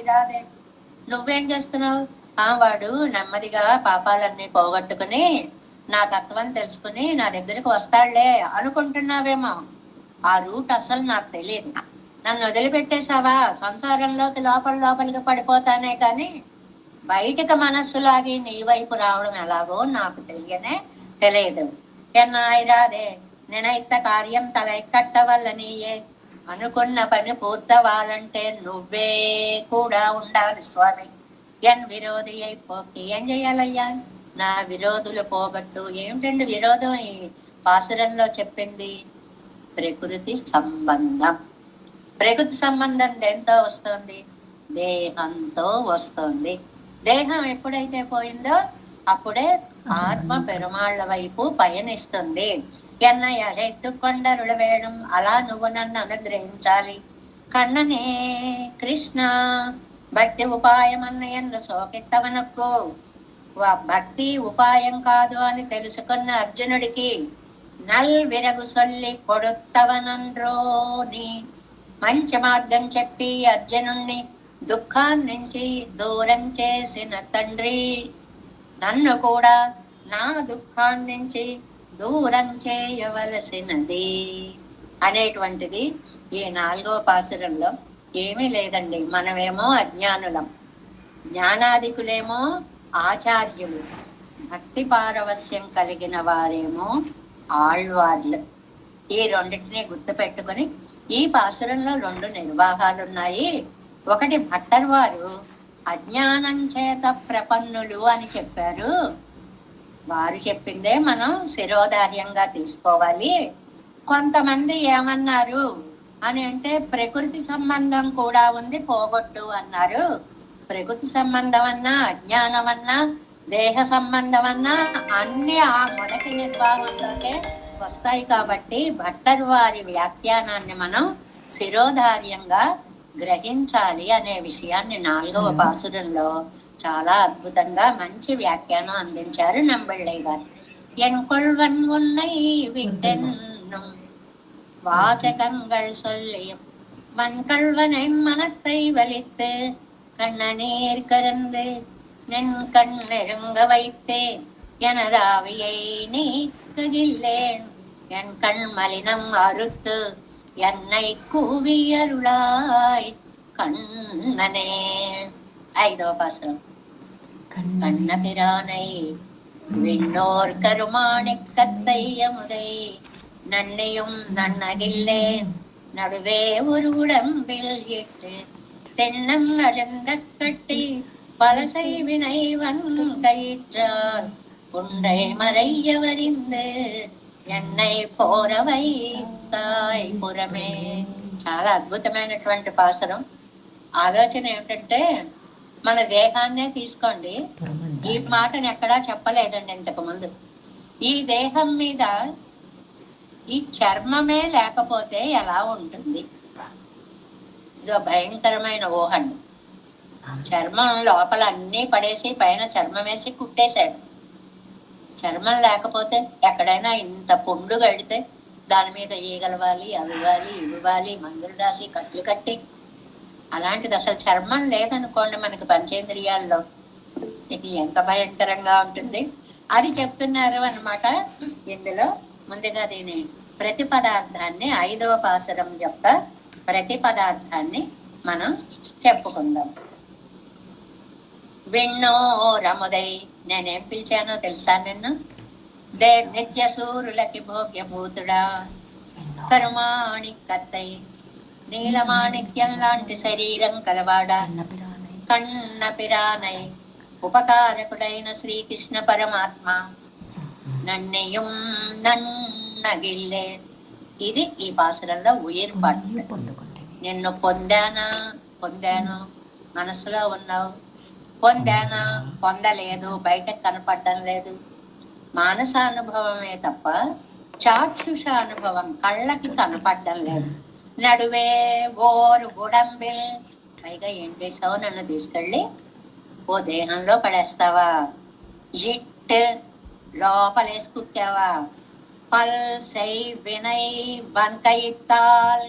Speaker 1: రాదే. నువ్వేం చేస్తున్నావు? వాడు నెమ్మదిగా పాపాలన్నీ పోగొట్టుకుని నా తత్వం తెలుసుకుని నా దగ్గరికి వస్తాడులే అనుకుంటున్నావేమో. ఆ రూట్ అసలు నాకు తెలియదు. నన్ను వదిలిపెట్టేశావా, సంసారంలోకి లోపలికి పడిపోతానే కానీ బయటికి మనస్సులాగి నీ వైపు రావడం ఎలాగో నాకు తెలియదు. ఎన్నాయిరాదే నేనైత కార్యం తలైకట్ట వల్ల నీయే. అనుకున్న పని పూర్తవాలంటే నువ్వే కూడా ఉండాలి స్వామి. ఎన్ విరోధి అయిపోకి ఏం చెయ్యాలయ్యా, నా విరోధులు పోగొట్టు. ఏమిటండి విరోధం? ఈ పాసురంలో చెప్పింది ప్రకృతి సంబంధం. ప్రకృతి సంబంధం దేంతో వస్తుంది? దేహంతో వస్తుంది. దేహం ఎప్పుడైతే పోయిందో అప్పుడే ఆత్మ పెరుమాళ్ల వైపు పయనిస్తుంది. ఎన్నయ్య ఎత్తుకొండరుల వేయడం, అలా నువ్వు నన్ను అనుగ్రహించాలి. కన్ననే కృష్ణ భక్తి ఉపాయం అన్నయ్యను సోకెత్తవనక్కు. భక్తి ఉపాయం కాదు అని తెలుసుకున్న అర్జునుడికి నల్ విరగు సొల్లి కొడుత్తవనండ్రోని మంచి మార్గం చెప్పి అర్జునుణ్ణి దుఃఖాన్నించి దూరం చేసిన తండ్రి, నన్ను కూడా నా దుఃఖాన్నించి దూరం చేయవలసినది అనేటువంటిది ఈ 4వ పాసురంలో. ఏమీ లేదండి, మనమేమో అజ్ఞానులం, జ్ఞానాధికులేమో ఆచార్యులు, భక్తి పారవస్యం కలిగిన వారేమో ఆళ్వార్లు. ఈ రెండింటినీ గుర్తు పెట్టుకుని ఈ పాసురంలో 2 నిర్వాహాలు ఉన్నాయి. ఒకటి భట్టర్ వారు అజ్ఞానం చేత ప్రపన్నులు అని చెప్పారు. వారు చెప్పిందే మనం శిరోధార్యంగా తీసుకోవాలి. కొంతమంది ఏమన్నారు, అని అంటే ప్రకృతి సంబంధం కూడా ఉంది, పోగొట్టు అన్నారు. ప్రకృతి సంబంధం అన్నా, అజ్ఞానం అన్నా, దేహ సంబంధం అన్నా అన్ని ఆ మొదటి నిర్వాహంలోకే వస్తాయి. కాబట్టి భట్టర్ వారి వ్యాఖ్యానాన్ని మనం శిరోధార్యంగా గ్రహించాలి అనే విషయాన్ని 4వ పాసురంలో చాలా అద్భుతంగా మంచి వ్యాఖ్యానం అందించారు నంబళ్ళయ్య గారు. ఎన్కొల్వన్ ఉన్నై విట్టెన్నుం வாசகங்கள் சொல்லியும் வன்கள்வனை மனத்தை வலித்து கண்ணநீர் கறந்து நின் கண் நெருங்க வைத்தே எனதாவியை நீக்குகில்லேன் என் கண் மலினம் அறுத்து என்னை கூவியருளாய் கண்ணனே. 5వ பாசுரம். கண்ணபிரானை விண்ணோர் கருமாணிக்கத்தை அமுதை நன்னையும் நன்னகில்லேன் நடுவே ஒரு உடம்பில் இட்டு தென்னம் அழுந்த கட்டி பல செய்வினை வன்கயிற்றால் ஒன்றை மறையவறிந்து என்னை పోర వైతాయ్ పురమే. చాలా అద్భుతమైనటువంటి పాసరం. ఆలోచన ఏమిటంటే, మన దేహాన్నే తీసుకోండి. ఈ మాటను ఎక్కడా చెప్పలేదండి ఇంతకు ముందు. ఈ దేహం మీద ఈ చర్మమే లేకపోతే ఎలా ఉంటుంది? ఇదో భయంకరమైన ఊహండి. చర్మం లోపల అన్నీ పడేసి పైన చర్మం వేసి కుట్టేశాడు. చర్మం లేకపోతే ఎక్కడైనా ఇంత పుండు కడితే దాని మీద ఈగలవాలి, అవివాలి, ఇవ్వాలి, మందులు రాసి కట్లు కట్టి, అలాంటిది అసలు చర్మం లేదనుకోండి మనకి పంచేంద్రియాల్లో, ఇది ఎంత భయంకరంగా ఉంటుంది అది చెప్తున్నారు అన్నమాట. ఇందులో ముందుగా దీని ప్రతి పదార్థాన్ని 5వ పాసురం యొక్క ప్రతి పదార్థాన్ని మనం చెప్పుకుందాం. విన్నోరముదై, నేనేం పిలిచానో తెలుసా నిన్ను? నిత్య సూరులకి భోగ్యభూతుడా, కరుమాణికత్తై, నీలమాణిక్యం లాంటి శరీరం కలవాడా, కన్న పిరానై, ఉపకారకుడైన శ్రీకృష్ణ పరమాత్మ, నన్నెయం నన్నగిల్లే. ఇది ఈ పాసురంలో ఉయిర్పాటు. నిన్ను పొందాను మనసులో ఉన్నావు, పొందానా పొందలేదు, బయటకు కనపడడం లేదు. మానసానుభవమే తప్ప చాక్షుష అనుభవం కళ్ళకి కనపడడం లేదు. నడువే ఓరు గుడంబిల్, పైగా ఏం చేసావు? నన్ను తీసుకెళ్ళి ఓ దేహంలో పడేస్తావా? జిట్ లోపలేసి కుక్కావా? పల్ సై వినై బంకయిత్తాల్,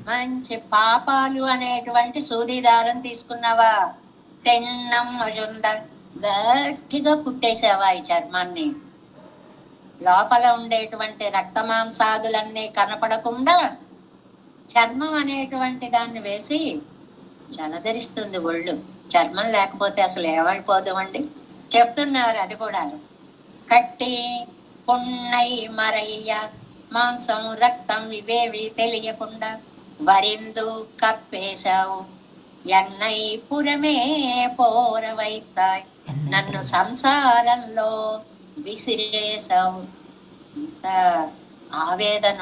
Speaker 1: మంచి పాపాలు అనేటువంటి సూదిదారం తీసుకున్నావా? తెన్నం అజుంద, గట్టిగా కుట్టేసావా ఈ చర్మాన్ని? లోపల ఉండేటువంటి రక్త మాంసాదులన్నీ కనపడకుండా చర్మం అనేటువంటి దాన్ని వేసి జలధరిస్తుంది ఒళ్ళు. చర్మం లేకపోతే అసలు ఏమైపోదామండి చెప్తున్నారు. అది కూడా కట్టి పున్నై మరయ్య, మాంసం రక్తం ఇవేవి తెలియకుండా వరిందు కప్పేశావు. ఎన్నై పురమే పోర వైతాయ్, నన్ను సంసారంలో విసిరేసావు. ఇంత ఆవేదన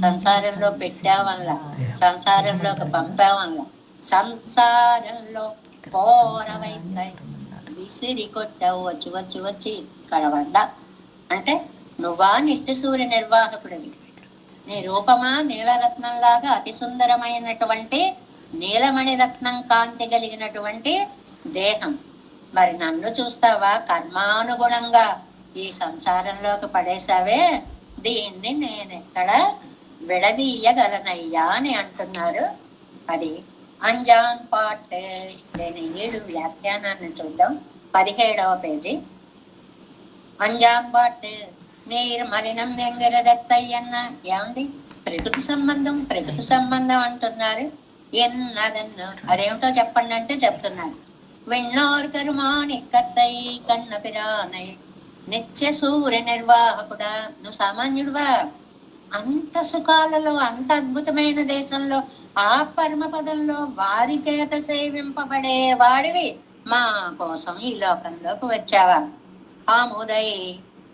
Speaker 1: సంసారంలో పెట్టావల్ల, సంసారంలోకి పంపావల్ల, సంసారంలో పోర వైతాయ్, విసిరి కొట్టావు. వచ్చి వచ్చి వచ్చి ఇక్కడ పడ్డా. అంటే నువ్వా నిత్య సూర్య నిర్వాహకుడివి. నీ రూపమా నీలరత్నంలాగా అతి సుందరమైనటువంటి నీలమణి రత్నం కాంతి కలిగినటువంటి దేహం. మరి నన్ను చూస్తావా? కర్మానుగుణంగా ఈ సంసారంలోకి పడేసావే, దీన్ని నేనెక్కడ విడదీయగలనయ్యా అని అంటున్నారు. అది అంజాన్ పాట్. నేను 7 వ్యాఖ్యానాన్ని చూద్దాం. 17వ పేజీ. అంజాన్ పాట్ నీరు మలినం దెంగర దత్తయ్యన్న. ఏమండి ప్రకృతి సంబంధం అంటున్నారు. ఎన్నదన్ను అదేమిటో చెప్పండి అంటే చెప్తున్నారు. విన్నోర్ కరుమాణికత్తై, కన్న పిరానై, నిత్య సూర్య నిర్వాహకుడా. నువ్వు సామాన్యుడువా? అంత సుఖాలలో, అంత అద్భుతమైన దేశంలో, ఆ పరమపదంలో వారి చేత సేవింపబడే వాడివి మా కోసం ఈ లోకంలోకి వచ్చావా? ఆముదై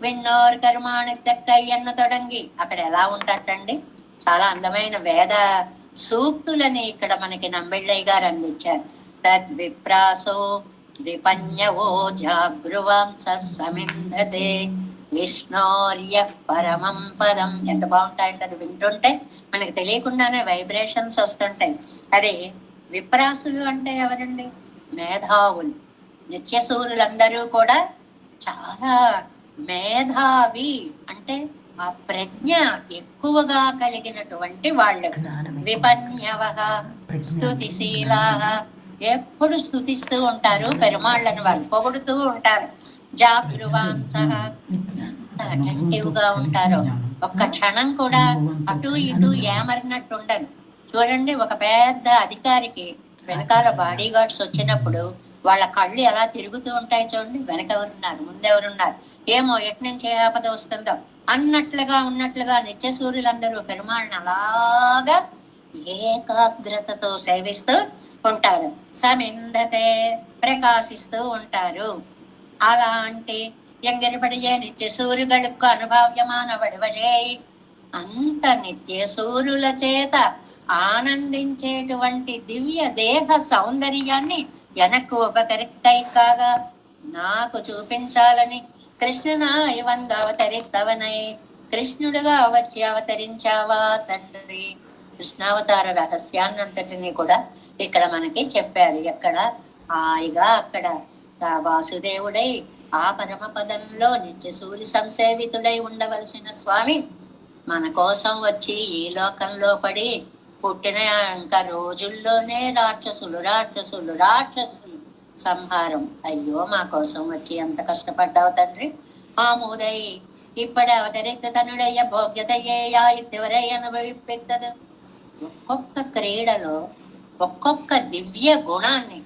Speaker 1: విన్నోర్ కరుమాణి దక్కయ్యన్న తొడంగి. అక్కడ ఎలా ఉంటాటండి? చాలా అందమైన వేద సూక్తులని ఇక్కడ మనకి నంబిళ్ళయ్య గారు అందించారు. తద్విప్రాసో విపన్యవో జాగృవాంస సమింధతే విష్ణోర్య పరమం పదం. ఎంత బాగుంటాయంటే అది వింటుంటే మనకి తెలియకుండానే వైబ్రేషన్స్ వస్తుంటాయి. అదే విప్రాసులు అంటే ఎవరండి? మేధావులు. నిత్యసూరులందరూ కూడా చాలా మేధావి, అంటే ఆ ప్రజ్ఞ ఎక్కువగా కలిగినటువంటి వాళ్ళు. విపన్యవ స్తుతిశీలా, ఎప్పుడు స్తుతిస్తూ ఉంటారు పెరుమాళ్ళని, వాళ్ళు పొగుడుతూ ఉంటారు. జాగృవాంస, అటెంటివ్ గా ఉంటారు, ఒక్క క్షణం కూడా అటు ఇటు ఏమరినట్టు ఉండరు. చూడండి, ఒక పెద్ద అధికారికి వెనకాల బాడీ గార్డ్స్ వచ్చినప్పుడు వాళ్ళ కళ్ళు ఎలా తిరుగుతూ ఉంటాయి చూడండి. వెనకెవరున్నారు, ముందెవరున్నారు, ఏమో ఎటు నుంచి ఏ ఆపద వస్తుందో అన్నట్లుగా ఉన్నట్లుగా నిత్య సూర్యులందరూ పెరుమాళ్ళని అలాగా ఏకాగ్రతతో సేవిస్తూ ఉంటారు. సమింధతే, ప్రకాశిస్తూ ఉంటారు. అలాంటి ఎంగరిపడియే నిత్య సూర్యులకు అనుభవ్యమాన వడివలే, అంత నిత్య సూర్యుల చేత ఆనందించేటువంటి దివ్య దేహ సౌందర్యాన్ని ఎనకు ఉపకరికై కాగా నాకు చూపించాలని కృష్ణునాయ వంద అవతరిత్తవనై, కృష్ణుడుగా వచ్చి అవతరించావా తండ్రి. కృష్ణావతార రహస్యాన్నంతటిని కూడా ఇక్కడ మనకి చెప్పారు. ఎక్కడ హాయిగా అక్కడ వాసుదేవుడై ఆ పరమ పదంలో నిత్య సూర్య సంసేవితుడై ఉండవలసిన స్వామి మన కోసం వచ్చి ఈ లోకంలో పడి పుట్టిన ఇంకా రోజుల్లోనే రాక్షసులు రాక్షసులు రాక్షసులు సంహారం. అయ్యో, మా కోసం వచ్చి ఎంత కష్టపడ్డావు తండ్రి. ఆమోదై ఇప్పటి అవతరిత తనుడయ్య భోగ్యతయ్యా ఇదివరై అనుభవిపెత్తదు. ఒక్కొక్క క్రీడలో ఒక్కొక్క దివ్య గుణాన్ని,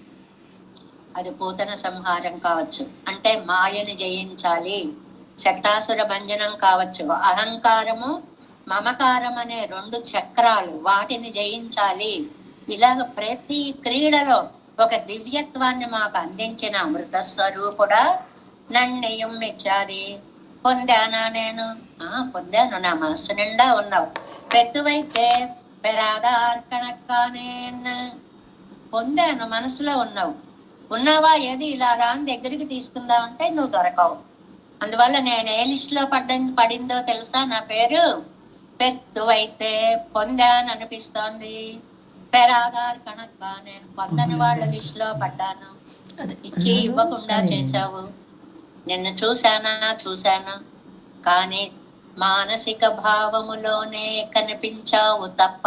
Speaker 1: అది పూతన సంహారం కావచ్చు, అంటే మాయని జయించాలి, శక్తాసుర భంజనం కావచ్చు, అహంకారము మమకారం అనే రెండు చక్రాలు, వాటిని జయించాలి. ఇలాగ ప్రతి క్రీడలో ఒక దివ్యత్వాన్ని మాకు అందించిన అమృత స్వరూపుడా నన్నయం ఇచ్చాది. పొందానా నేను? పొందాను, నా మనస్సు నిండా ఉన్నావు. పెద్దువైతే పెరాదార్కణక్కానే, పొందాను, మనసులో ఉన్నావు. ఉన్నావా? ఏది ఇలా రాని దగ్గరికి తీసుకుందామంటే నువ్వు దొరకవు. అందువల్ల నేను ఏ లిస్టులో పడిందో తెలుసా? నా పేరు పెద్దువైతే పొందాను అనిపిస్తోంది. పెరాదార్ కనక్క నేను పొందని వాళ్ళ లిస్టులో పడ్డాను. ఇచ్చి ఇవ్వకుండా చేశావు. నిన్ను చూశాను, కానీ మానసిక భావములోనే కనిపించావు తప్ప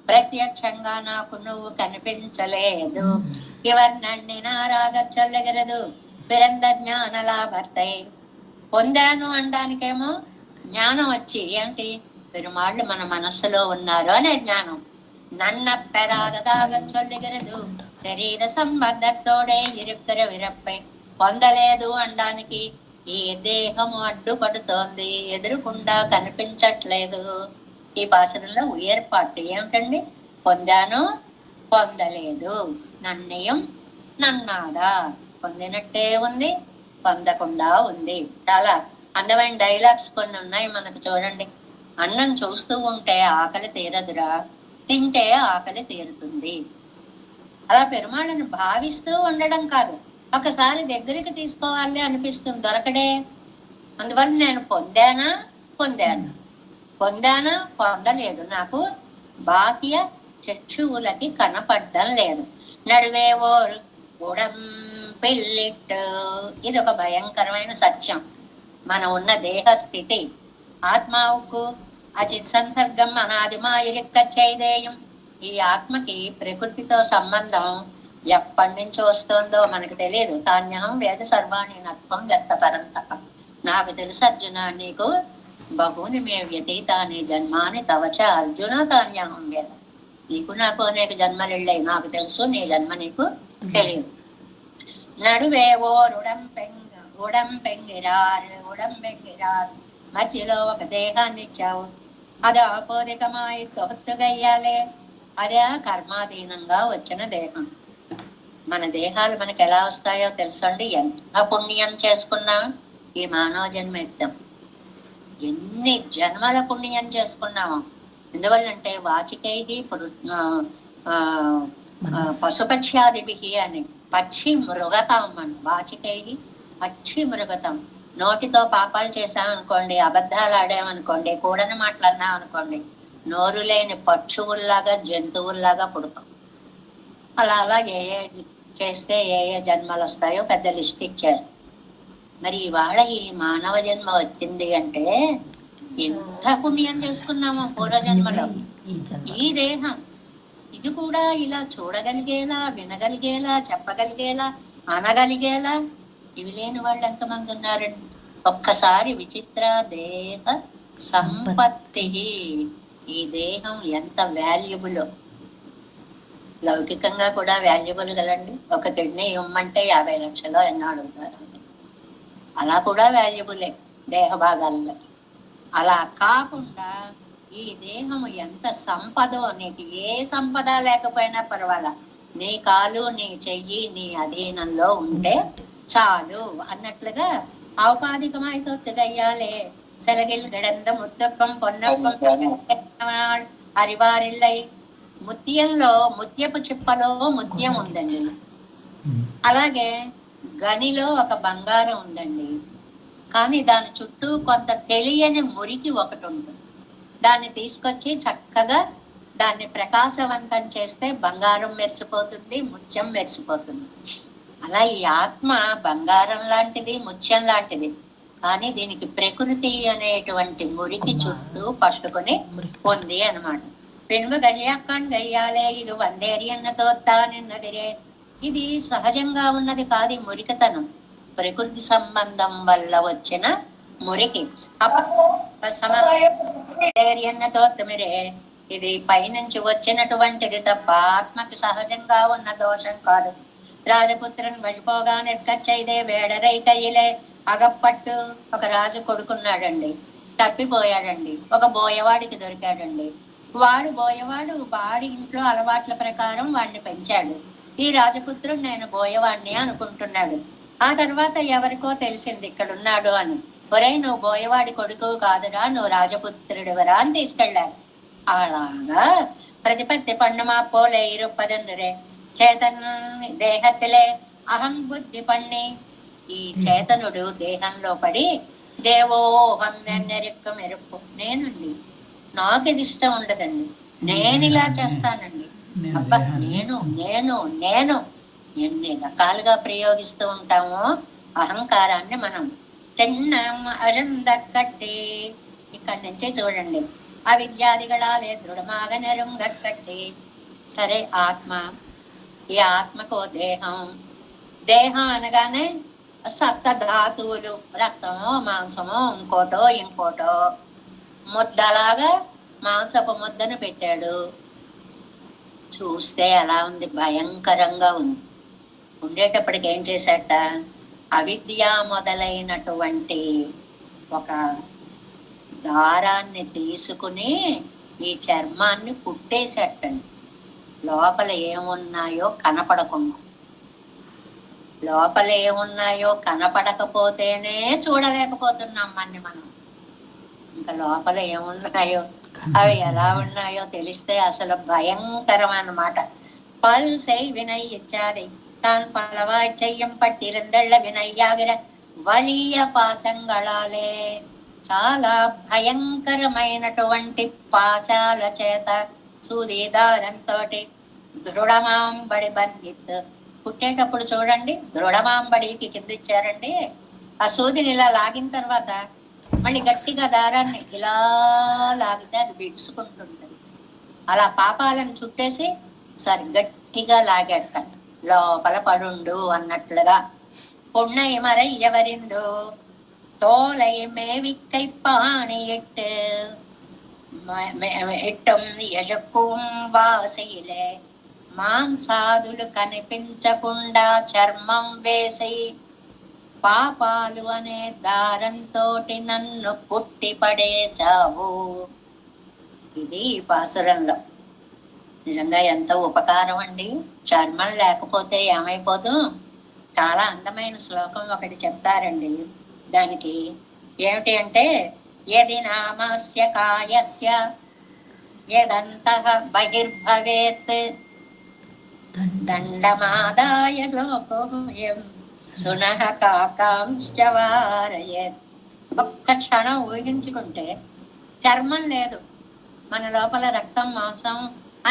Speaker 1: ప్రత్యక్షంగా నాకు నువ్వు కనిపించలేదు. ఇవన్నీ నారాగచ్చల్లగరదు పిరంద జ్ఞానలాభర్తై. పొందాను అనడానికేమో జ్ఞానం వచ్చి, ఏంటి పెరుమాళ్ళు మన మనస్సులో ఉన్నారు అనే జ్ఞానం. నన్న పెరాదదాగ చొల్లిగరదు శరీర సంబంధతోడే ఇరుక్కర విరప్పై. పొందలేదు అనడానికి ఈ దేహము అడ్డుపడుతోంది, ఎదురుకుండా కనిపించట్లేదు. ఈ పాసరంలో ఏర్పాటు ఏమిటండి? పొందాను, పొందలేదు, నన్నయం నన్నాదా. పొందినట్టే ఉంది, పొందకుండా ఉంది. చాలా అందమైన డైలాగ్స్ కొన్ని ఉన్నాయి మనకు. చూడండి, అన్నం చూస్తూ ఉంటే ఆకలి తీరదురా, తింటే ఆకలి తీరుతుంది. అలా పెరుమాళ్ళని భావిస్తూ ఉండడం కాదు, ఒకసారి దగ్గరికి తీసుకోవాలి అనిపిస్తుంది, దొరకడే. అందువల్ల నేను పొందానా, పొందలేదు. నాకు బాహ్య చక్షువులకి కనపడ్డం లేదు. నడువేవో ఉడం పెళ్ళిట్టు, ఇది ఒక భయంకరమైన సత్యం. మనం ఉన్న దేహ స్థితి, ఆత్మావుకు అచిత్ సంసర్గం అనాదిమా ఇరిక్కచ్చైదేయం. ఈ ఆత్మకి ప్రకృతితో సంబంధం ఎప్పటి నుంచి వస్తుందో మనకు తెలియదు. తాన్యహం వేద సర్వాణి నత్వం వ్యక్తపరంతప. నాకు తెలుసు అర్జున, నీకు బహుని మే వ్యతీతాని జన్మాని తవచ అర్జున తాన్యహం వేద. నీకు నాకు అనేక జన్మలు వెళ్ళాయి, నాకు తెలుసు, నీ జన్మ నీకు తెలియదు. నడువేవో ఉడంపెంగిరారు మధ్యలో ఒక దేహాన్ని ఇచ్చావు. అది ఆపోదికమాయి తొత్తుగయ్యాలే. అదే కర్మాధీనంగా వచ్చిన దేహం. మన దేహాలు మనకు ఎలా వస్తాయో తెలుసండి. ఎంత పుణ్యం చేసుకున్నా ఈ మానవ జన్మ ఎత్తాం, ఎన్ని జన్మల పుణ్యం చేసుకున్నామో. ఎందువల్లంటే వాచికై పశుపక్ష్యాదిభి అని పక్షి మృగతం అని. వాచికై పక్షి మృగతం. నోటితో పాపాలు చేసామనుకోండి, అబద్ధాలు ఆడామనుకోండి, కూడని మాటలు అన్నామనుకోండి, నోరు లేని పక్షువుల్లాగా జంతువుల్లాగా పుడతాం. అలా అలా ఏ చేస్తే ఏ జన్మలు వస్తాయో పెద్ద లిస్ట్ ఇచ్చారు. మరి ఇవాళ ఈ మానవ జన్మ వచ్చింది అంటే ఎంత పుణ్యం చేసుకున్నామో పూర్వజన్మలో. ఈ దేహం ఇది కూడా ఇలా చూడగలిగేలా, వినగలిగేలా, చెప్పగలిగేలా, అనగలిగేలా ఇవి లేని వాళ్ళు ఎంతమంది ఉన్నారండి. ఒక్కసారి విచిత్ర దేహ సంపత్తి. ఈ దేహం ఎంత వాల్యుబుల్. లౌకికంగా కూడా వాల్యుబుల్ కదండి. ఒక కిడ్నీ ఇవ్వమంటే 50 లక్షలు ఎన్నో అడుగుతారు. అలా కూడా వాల్యుబులే దేహ భాగాల్లో. అలా కాకుండా ఈ దేహము ఎంత సంపదో, నీకు ఏ సంపద లేకపోయినా పర్వాలా, నీ కాలు నీ చెయ్యి నీ అధీనంలో ఉంటే చాలు అన్నట్లుగా ఔపాధికమై తొత్తుగయ్యాలే సెలగిల్ గడంద ముద్దప్పం పొన్నప్పం అరివారిల్లై. ముత్యంలో ముత్యపు చిప్పలో ముత్యం ఉందండి. అలాగే గనిలో ఒక బంగారం ఉందండి. కానీ దాని చుట్టూ కొంత తెలియని మురికి ఒకటి ఉంటుంది. దాన్ని తీసుకొచ్చి చక్కగా దాన్ని ప్రకాశవంతం చేస్తే బంగారం మెరిసిపోతుంది, ముత్యం మెరిసిపోతుంది. అలా ఈ ఆత్మ బంగారం లాంటిది, ముత్యం లాంటిది. కానీ దీనికి ప్రకృతి అనేటువంటి మురికి చుట్టూ పట్టుకుని ఉంది అన్నమాట. పెనుమ గడియాకన్ గయ్యాలే ఇది వందేరియన్న తోత్తా నిన్నదిరే. ఇది సహజంగా ఉన్నది కాదు, మురికితనం, ప్రకృతి సంబంధం వల్ల వచ్చిన మురికి. తోత్తమిరే ఇది పైనుంచి వచ్చినటువంటిది తప్ప ఆత్మకి సహజంగా ఉన్న దోషం కాదు. రాజపుత్రుని వెళ్ళిపోగా నిర్కచ్చైదే వేడరై కయ్యలే అగప్పట్టు. ఒక రాజు కొడుకున్నాడండి, తప్పిపోయాడండి. ఒక బోయవాడికి దొరికాడండి. బోయవాడు వాడి ఇంట్లో అలవాట్ల ప్రకారం వాడిని పెంచాడు. ఈ రాజపుత్రుడు నేను బోయవాడిని అనుకుంటున్నాడు. ఆ తర్వాత ఎవరికో తెలిసింది ఇక్కడున్నాడు అని. ఒరే, నువ్వు బోయవాడి కొడుకు కాదురా, నువ్వు రాజపుత్రుడివరా అని తీసుకెళ్లారు. అలాగా ప్రతిపత్తి పన్నుమా పోలే ఇరుపదండ్రే చేతన్ దేహத்திலே అహం బుద్ధి పన్ని. ఈ చేతనుడు దేహంలో పడి దేవోహం నెరెక్కు మెరుపు. నేనండి, నాకు ఇది ఇష్టం ఉండదండి, నేను ఇలా చేస్తానండి, అబ్బా నేను నేను నేను ఎన్ని రకాలుగా ప్రయోగిస్తూ ఉంటామో అహంకారాన్ని మనం. తిన్నాం అజందక్కట్టి. ఇక్కడి నుంచే చూడండి, అవిద్యాదిగళాలే దృఢమాగ నెరుంగక్కట్టి. సరే, ఆత్మ. ఈ ఆత్మకు దేహం అనగానే సప్త ధాతువులు, రక్తమో మాంసమో ఇంకోటో ముద్దలాగా మాంసపు ముద్దను పెట్టాడు. చూస్తే ఎలా ఉంది, భయంకరంగా ఉంది. ఉండేటప్పటికి ఏం చేశాట, అవిద్య మొదలైనటువంటి ఒక దారాన్ని తీసుకుని ఈ చర్మాన్ని కుట్టేసేటండి. లోపల ఏమున్నాయో కనపడకుండా. లోపల ఏమున్నాయో కనపడకపోతేనే చూడలేకపోతున్నాం మన్ని మనం. ఇంకా లోపల ఏమున్నాయో అవి ఎలా ఉన్నాయో తెలిస్తే అసలు భయంకరం అన్నమాట. పల్సై వినయ్ ఇచ్చాది తాను పలవాయ్ చెయ్యం పట్టిరందళ్ళ వినయ్యాగిర వలియ పాసంగళాలే. చాలా భయంకరమైనటువంటి పాశాల చేత సూదిదారంతో దృఢమాంబడి బంధిత్. పుట్టేటప్పుడు చూడండి, దృఢమాంబడికి కింద ఇచ్చారండి. ఆ సూదిని ఇలా లాగిన తర్వాత మళ్ళీ గట్టిగా దారాన్ని ఇలా లాగితే అది బిగుసుకుంటుంటుంది. అలా పాపాలను చుట్టేసి సరి గట్టిగా లాగేట లోపల పడుండు అన్నట్లుగా. పున్నై మరై ఎవరిందో తోలై మేవిక్కై పాణి ఎట్టం యజక్కుం వాసిలే. మాంసాదులు కనిపించకుండా చర్మం వేసి పాపాలు అనే దారంతో నన్ను పుట్టి పడేశావు. ఇది పాసురంలో నిజంగా ఎంత ఉపకారం అండి. చర్మం లేకపోతే ఏమైపోదు. చాలా అందమైన శ్లోకం ఒకటి చెప్తారండి. దానికి ఏమిటి అంటే, యది నామస్య కాయస్య యదంతః బహిర్భవేత్ దండమాదాయ లోకోయం సునః కాకాంశ్చ వారయేత్. ఒక్క క్షణం ఊహించుకుంటే చర్మం లేదు, మన లోపల రక్తం మాంసం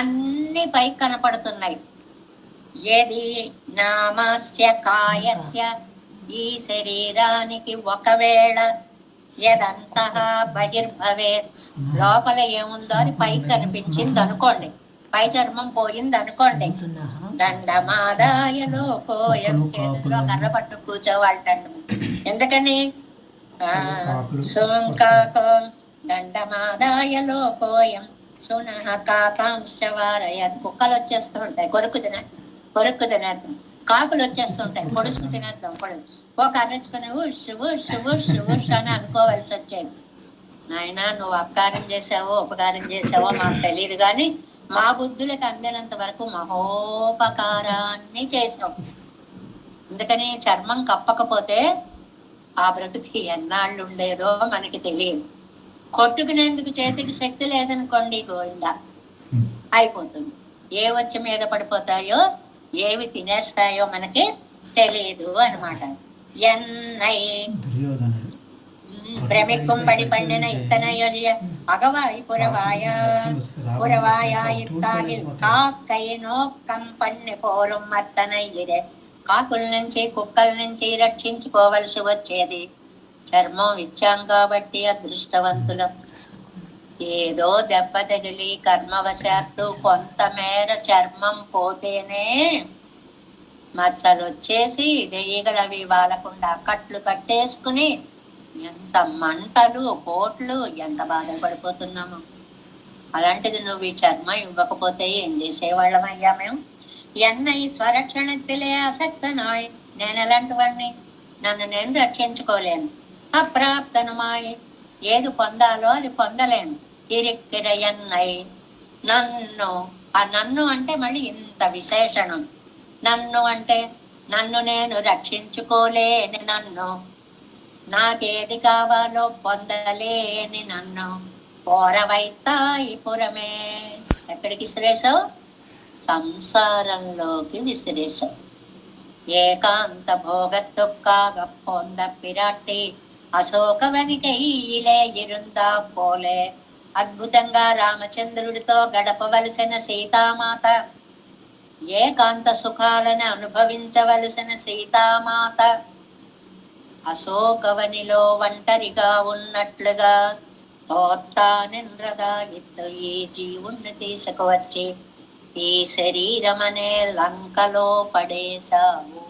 Speaker 1: అన్ని పైకి కనపడుతున్నాయి. ఏది నామస్య కాయస్య, ఈ శరీరానికి ఒకవేళ యదంతః బహిర్భవేత్, లోపల ఏముందో అది పైకి కనిపించింది అనుకోండి, పై చర్మం పోయింది అనుకోండి, దండమాదాయ లోకోయం, చేతుల్లో కర్ర పట్టు కూర్చోవాళ్ళండి. ఎందుకని సోంకాకం దండమాదాయ లోకోయం సునః కాకాంశ్చ వారయేత్. కుక్కలు వచ్చేస్తూ ఉంటాయి, కొరుకు తినేద్దాం, కాకులు వచ్చేస్తుంటాయి, పొడుచుకు తినేద్దాం, ఒక అరచుకుని ఉష్ ఉష్ ఉష్ ఉష్ అని అనుకోవలసి వచ్చేది. నాయన నువ్వు అపకారం చేసావో ఉపకారం చేసావో మాకు తెలియదు, కానీ మా బుద్ధులకు అందినంత వరకు మహోపకారాన్ని చేసావు. అందుకని చర్మం కప్పకపోతే ఆ బ్రతుకి ఎన్నాళ్ళు ఉండేదో మనకి తెలియదు. కొట్టుకునేందుకు చేతికి శక్తి లేదనుకోండి, గోయిందా అయిపోతుంది. ఏ వచ్చి మీద పడిపోతాయో ఏవి తినేస్తాయో మనకి తెలియదు అనమాట. ఎన్నై பிரமிக்கும்படி பண்ணின இத்தனையொழிய அகவாய் புறவாயித்தாகில் காக்கை நோக்கம் பண்ணி போரும் అత్తனை ఇరే. కాకుల నుంచి కుక్కల నుంచి రక్షించుకోవలసి వచ్చేది. చర్మం ఇచ్చాం కాబట్టి అదృష్టవంతులం. ఏదో దెబ్బ తగిలి కర్మవశాత్తు కొంతమేర చర్మం పోతేనే మచ్చలు వచ్చేసి దెయ్యగలవి వాలకుండా కట్లు కట్టేసుకుని ఎంత మంటలు పోట్లు ఎంత బాధపడిపోతున్నాము. అలాంటిది నువ్వు ఈ చర్మం ఇవ్వకపోతే ఏం చేసేవాళ్ళమయ్యా మేము. ఎన్నై స్వరక్షణத்திலே ఆసక్తనాయ్, నేను ఎలాంటి వాడిని, నన్ను నేను రక్షించుకోలేను. అప్రాప్తనుమాయ్, ఏది పొందాలో అది పొందలేను. ఇరిక్కిర ఎన్నై, నన్ను, ఆ నన్ను అంటే మళ్ళీ ఇంత విశేషణం. నన్ను అంటే నన్ను నేను రక్షించుకోలేని నన్ను, నాకేది కావాలో పొందలేని నన్ను, పోరవైతాయి పురమే. ఎక్కడికి విసిరేసావు? సంసారంలోకి విసిరేసావు. ఏకాంత భోగత్తుక్కాగ పొంద పిరాట్టి అశోకవనికైలే ఇరుందా పోలే. అద్భుతంగా రామచంద్రుడితో గడపవలసిన సీతామాత, ఏకాంత సుఖాలను అనుభవించవలసిన సీతామాత అశోకవనిలో ఒంటరిగా ఉన్నట్లుగా తోత్తానెన్రగా ఇద్దరు ఈ జీవుణ్ణి తీసుకువచ్చి ఈ శరీరం అనే లంకలో పడేశావు.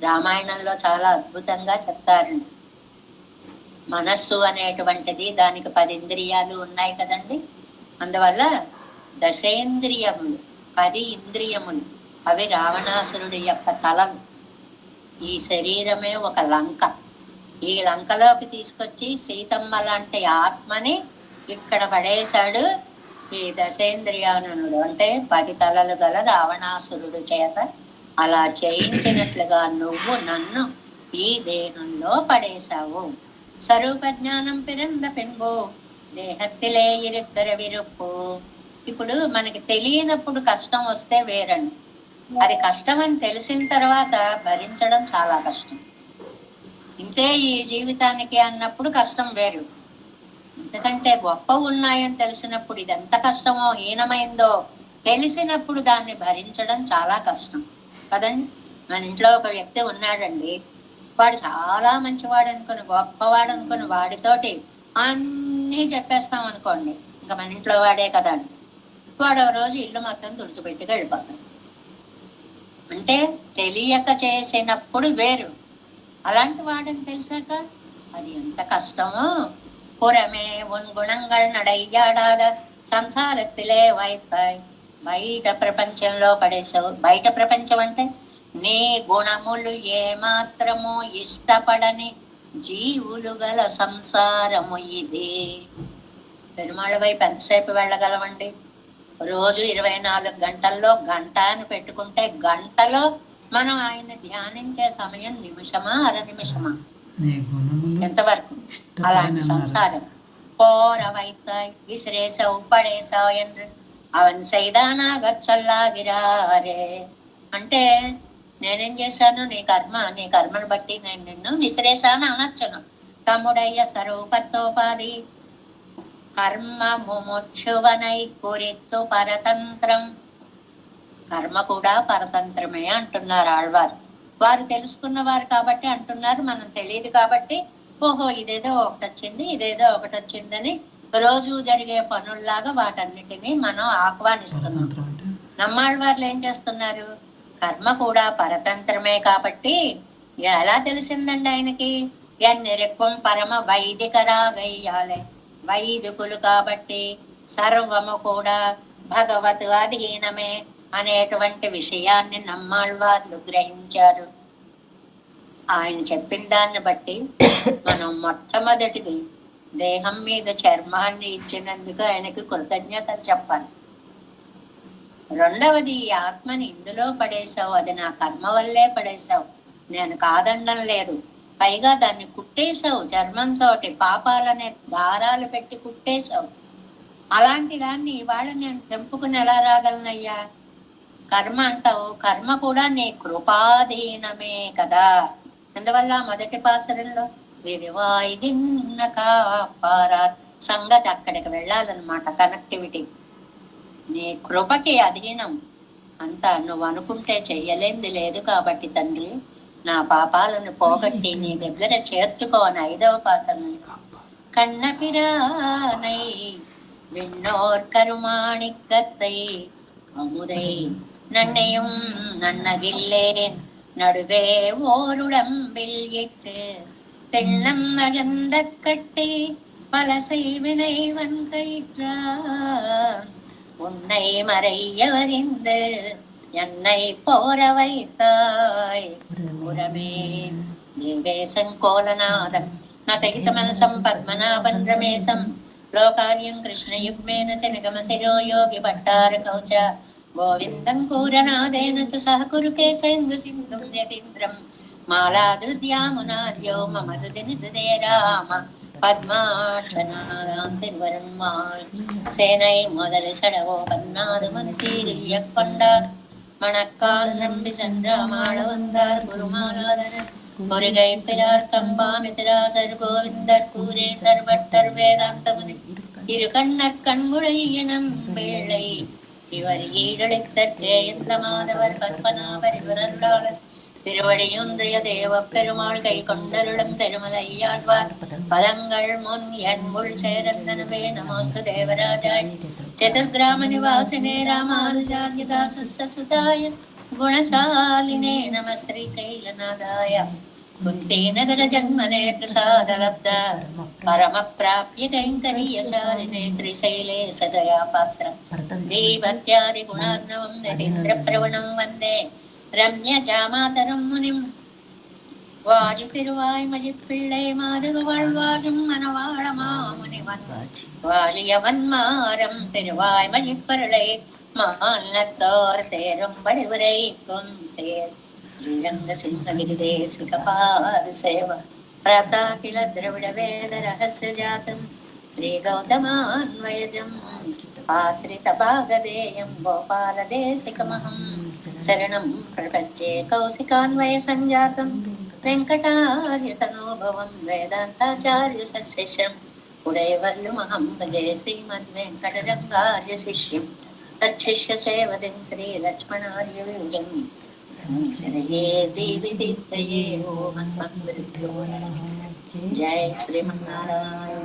Speaker 1: రామాయణంలో చాలా అద్భుతంగా చెప్తారండి. మనస్సు అనేటువంటిది, దానికి 10 ఇంద్రియాలు ఉన్నాయి కదండి. అందువల్ల దశేంద్రియములు, 10 ఇంద్రియములు, అవి రావణాసురుడి యొక్క తలలు. ఈ శరీరమే ఒక లంక. ఈ లంకలోకి తీసుకొచ్చి సీతమ్మ లాంటి ఆత్మని ఇక్కడ పడేశాడు ఈ దశేంద్రియానుడు, అంటే 10 తలలు గల రావణాసురుడు చేత. అలా చేయించినట్లుగా నువ్వు నన్ను ఈ దేహంలో పడేశావు. స్వరూప జ్ఞానం పిరంద పెంబు దేహత్తిలే ఇరుక్కర విరుప్పు. ఇప్పుడు మనకి తెలియనప్పుడు కష్టం వస్తే వేరండి, అది కష్టం అని తెలిసిన తర్వాత భరించడం చాలా కష్టం. ఇంతే ఈ జీవితానికి అన్నప్పుడు కష్టం వేరు. ఎందుకంటే గొప్ప ఉన్నాయని తెలిసినప్పుడు ఇది ఎంత కష్టమో హీనమైందో తెలిసినప్పుడు దాన్ని భరించడం చాలా కష్టం కదండి. మన ఇంట్లో ఒక వ్యక్తి ఉన్నాడండి, వాడు చాలా మంచివాడు అనుకుని గొప్పవాడు అనుకుని వాడితోటి అన్నీ చెప్పేస్తాం అనుకోండి, ఇంకా మన ఇంట్లో వాడే కదా అని వాడు ఒక రోజు ఇల్లు మొత్తం తుడిచిపెట్టుకు వెళ్ళిపోతాడు. అంటే తెలియక చేసినప్పుడు వేరు, అలాంటి వాడని తెలిసాక అది ఎంత కష్టమో. పురమే ఉన్ గుణంగల్ నడయ్యాడాద సంసారத்திலே వైతాయ్. బయట ప్రపంచంలో పడేసావు. బయట ప్రపంచం అంటే నీ గుణములు ఏమాత్రము ఇష్టపడని జీవులు గల సంసారము ఇది. పెరుమాళ వైపు ఎంతసేపు వెళ్ళగలమండి? రోజు 24 గంటల్లో గంట అని పెట్టుకుంటే గంటలో మనం ఆయన ధ్యానించే సమయం నిమిషమా, 1/2 నిమిషమా, ఎంతవరకు? అలాంటి సంసారం. போற வைத்தாய் விசிறேசவு పడేసా என்று అవన్ సైదానాగా చల్లాగిరారే. అంటే నేనేం చేశాను, నీ కర్మను బట్టి నేను నిన్ను విసిరేశాను అనొచ్చును. తమ్ముడయ్య స్వరూపత్తోపాధి కర్మ ముముక్షువనై కురిత్తు పరతంత్రం. కర్మ కూడా పరతంత్రమే అంటున్నారు ఆళ్వారు. వారు తెలుసుకున్నవారు కాబట్టి అంటున్నారు, మనం తెలియదు కాబట్టి ఓహో ఇదేదో ఒకటి వచ్చిందని రోజు జరిగే పనుల్లాగా వాటన్నిటినీ మనం ఆహ్వానిస్తున్నాం. నమ్మాళ్ళవార్లు ఏం చేస్తున్నారు, కర్మ కూడా పరతంత్రమే కాబట్టి ఎలా తెలిసిందండి ఆయనకి, ఎన్నిరెక్కం పరమ వైదికరాగయ్యాలే, వైదికులు కాబట్టి సర్వము కూడా భగవత్ అధీనమే అనేటువంటి విషయాన్ని నమ్మాళ్ళవార్లు గ్రహించారు. ఆయన చెప్పిన దాన్ని బట్టి మనం మొట్టమొదటిది దేహం మీద చర్మాన్ని ఇచ్చినందుకు ఆయనకి కృతజ్ఞతలు చెప్పాలి. రెండవది ఈ ఆత్మని ఇందులో పడేశావు, అది నా కర్మ వల్లే పడేశావు, నేను కాదండం లేదు. పైగా దాన్ని కుట్టేశావు చర్మంతో, పాపాలనే దారాలు పెట్టి కుట్టేశావు. అలాంటి దాన్ని ఇవాళ నేను తెంపుకుని ఎలా రాగలనయ్యా? కర్మ అంటావు, కర్మ కూడా నీ కృపాధీనమే కదా. అందువల్ల మొదటి పాసరంలో సంగతి అక్కడికి వెళ్ళాలన్నమాట, కనెక్టివిటీ. నీ కృపకి అధీనం అంతా, నువ్వు అనుకుంటే చెయ్యలేంది లేదు కాబట్టి తండ్రి నా పాపాలను పోగొట్టి నీ దగ్గర చేర్చుకోని 5వ పాసరం. கண்ணபிரானை விண்ணோர் கருமாணிக்கத்தை அமுதை நன்னையும் நன்னகில்லேன் நடுவே ஓருடம்பில் இட்டு தென்னம் அழந்த கட்டி பல செய்வினை வன்கயிற்றா உன்னை மறையவறிந்து என்னை போர வைத்தாய் புறமே నిర్వేశం కోలనాదం నతహిత మనసం పద్మనాభం రమేశం లోకార్యం కృష్ణయుగ్మేన చ నిగమ శిరో యోగి భట్టార కౌచ గోవిందం కూరనాదేన చ సహ కురు కేశేందు సింధుం యతీంద్రం మాలాదృద్యామునార్యో మమ హృదినిదే రామ పద్మాక్షనాదాం తిరువరుణ్మాల్ சேனை முதல் சடவோ பன்னாது மனசீரிய கொண்டார் மணக்கால் நம்பி சென்றாமாள வந்தார் குருமாலாதனர் முருகை பிறார் கம்பாமிதிராசர் கோவிந்தர் கூரே சர்வட்டர் வேதாந்தமுனி இரு கண்ணற் கண்முழையனம் பிள்ளை இவர் ஈடழித்தற்றே இந்த மாதவர் பற்பனாவர் இவரல்லாளர் திருவடியொன்றிய தேவ பெருமாள் கை கொண்டருளும் திருமலையாழ்வார் பதங்கள் முன் என் உள் சேரந்தனவே நமோஸ்து தேவராஜாய் చతుర్గ్రామ నివాసినే రామానుజార్యదాసుదాయ గుణశాలినే నమ శ్రీశైలనాథాయ కుంతీనగర జన్మనే ప్రసాదలబ్ధ పరమ ప్రాప్య కైంకర్యశాలినే శ్రీశైలే సదయా పాత్ర దీపత్యాది గుణార్ణవం యతీంద్ర ప్రవణం వందే రమ్య జామాతరం మునిం வாழி திருவாய் மழிப்பிள்ளை மாதகு வாழ்வாழும் மனவாழ மாமுனிவன் வாழியவன் மாறம் திருவாய் மழிப்பருளை மானத்தோர் தேரும் வழிவுரைக்கும் சேர் ஸ்ரீரங்க சிங்ககிரிதே ஸ்ரீகபாத சேவ பிரதாகில திரவிட வேத ரகசிய ஜாதம் ஸ்ரீ கௌதமான்வயஜம் ஆசிரித பாகதேயம் கோபால தேசிகமஹம் சரணம் பிரபஞ்சே கௌசிகான்வய சஞ்சாதம் వెంకటార్య తనోభవం వేదాంతాచార్య సశిష్యం ఉడయవర్లుమహం భజే శ్రీమద్ వెంకటరంగార్య శిష్యం తచ్చిష్య సేవదిం శ్రీ లక్ష్మణార్య విజయం సంశ్రయే దేవి దిత్తయే ఓం అస్మద్గురుభ్యో నమః జై శ్రీమన్నారాయణ.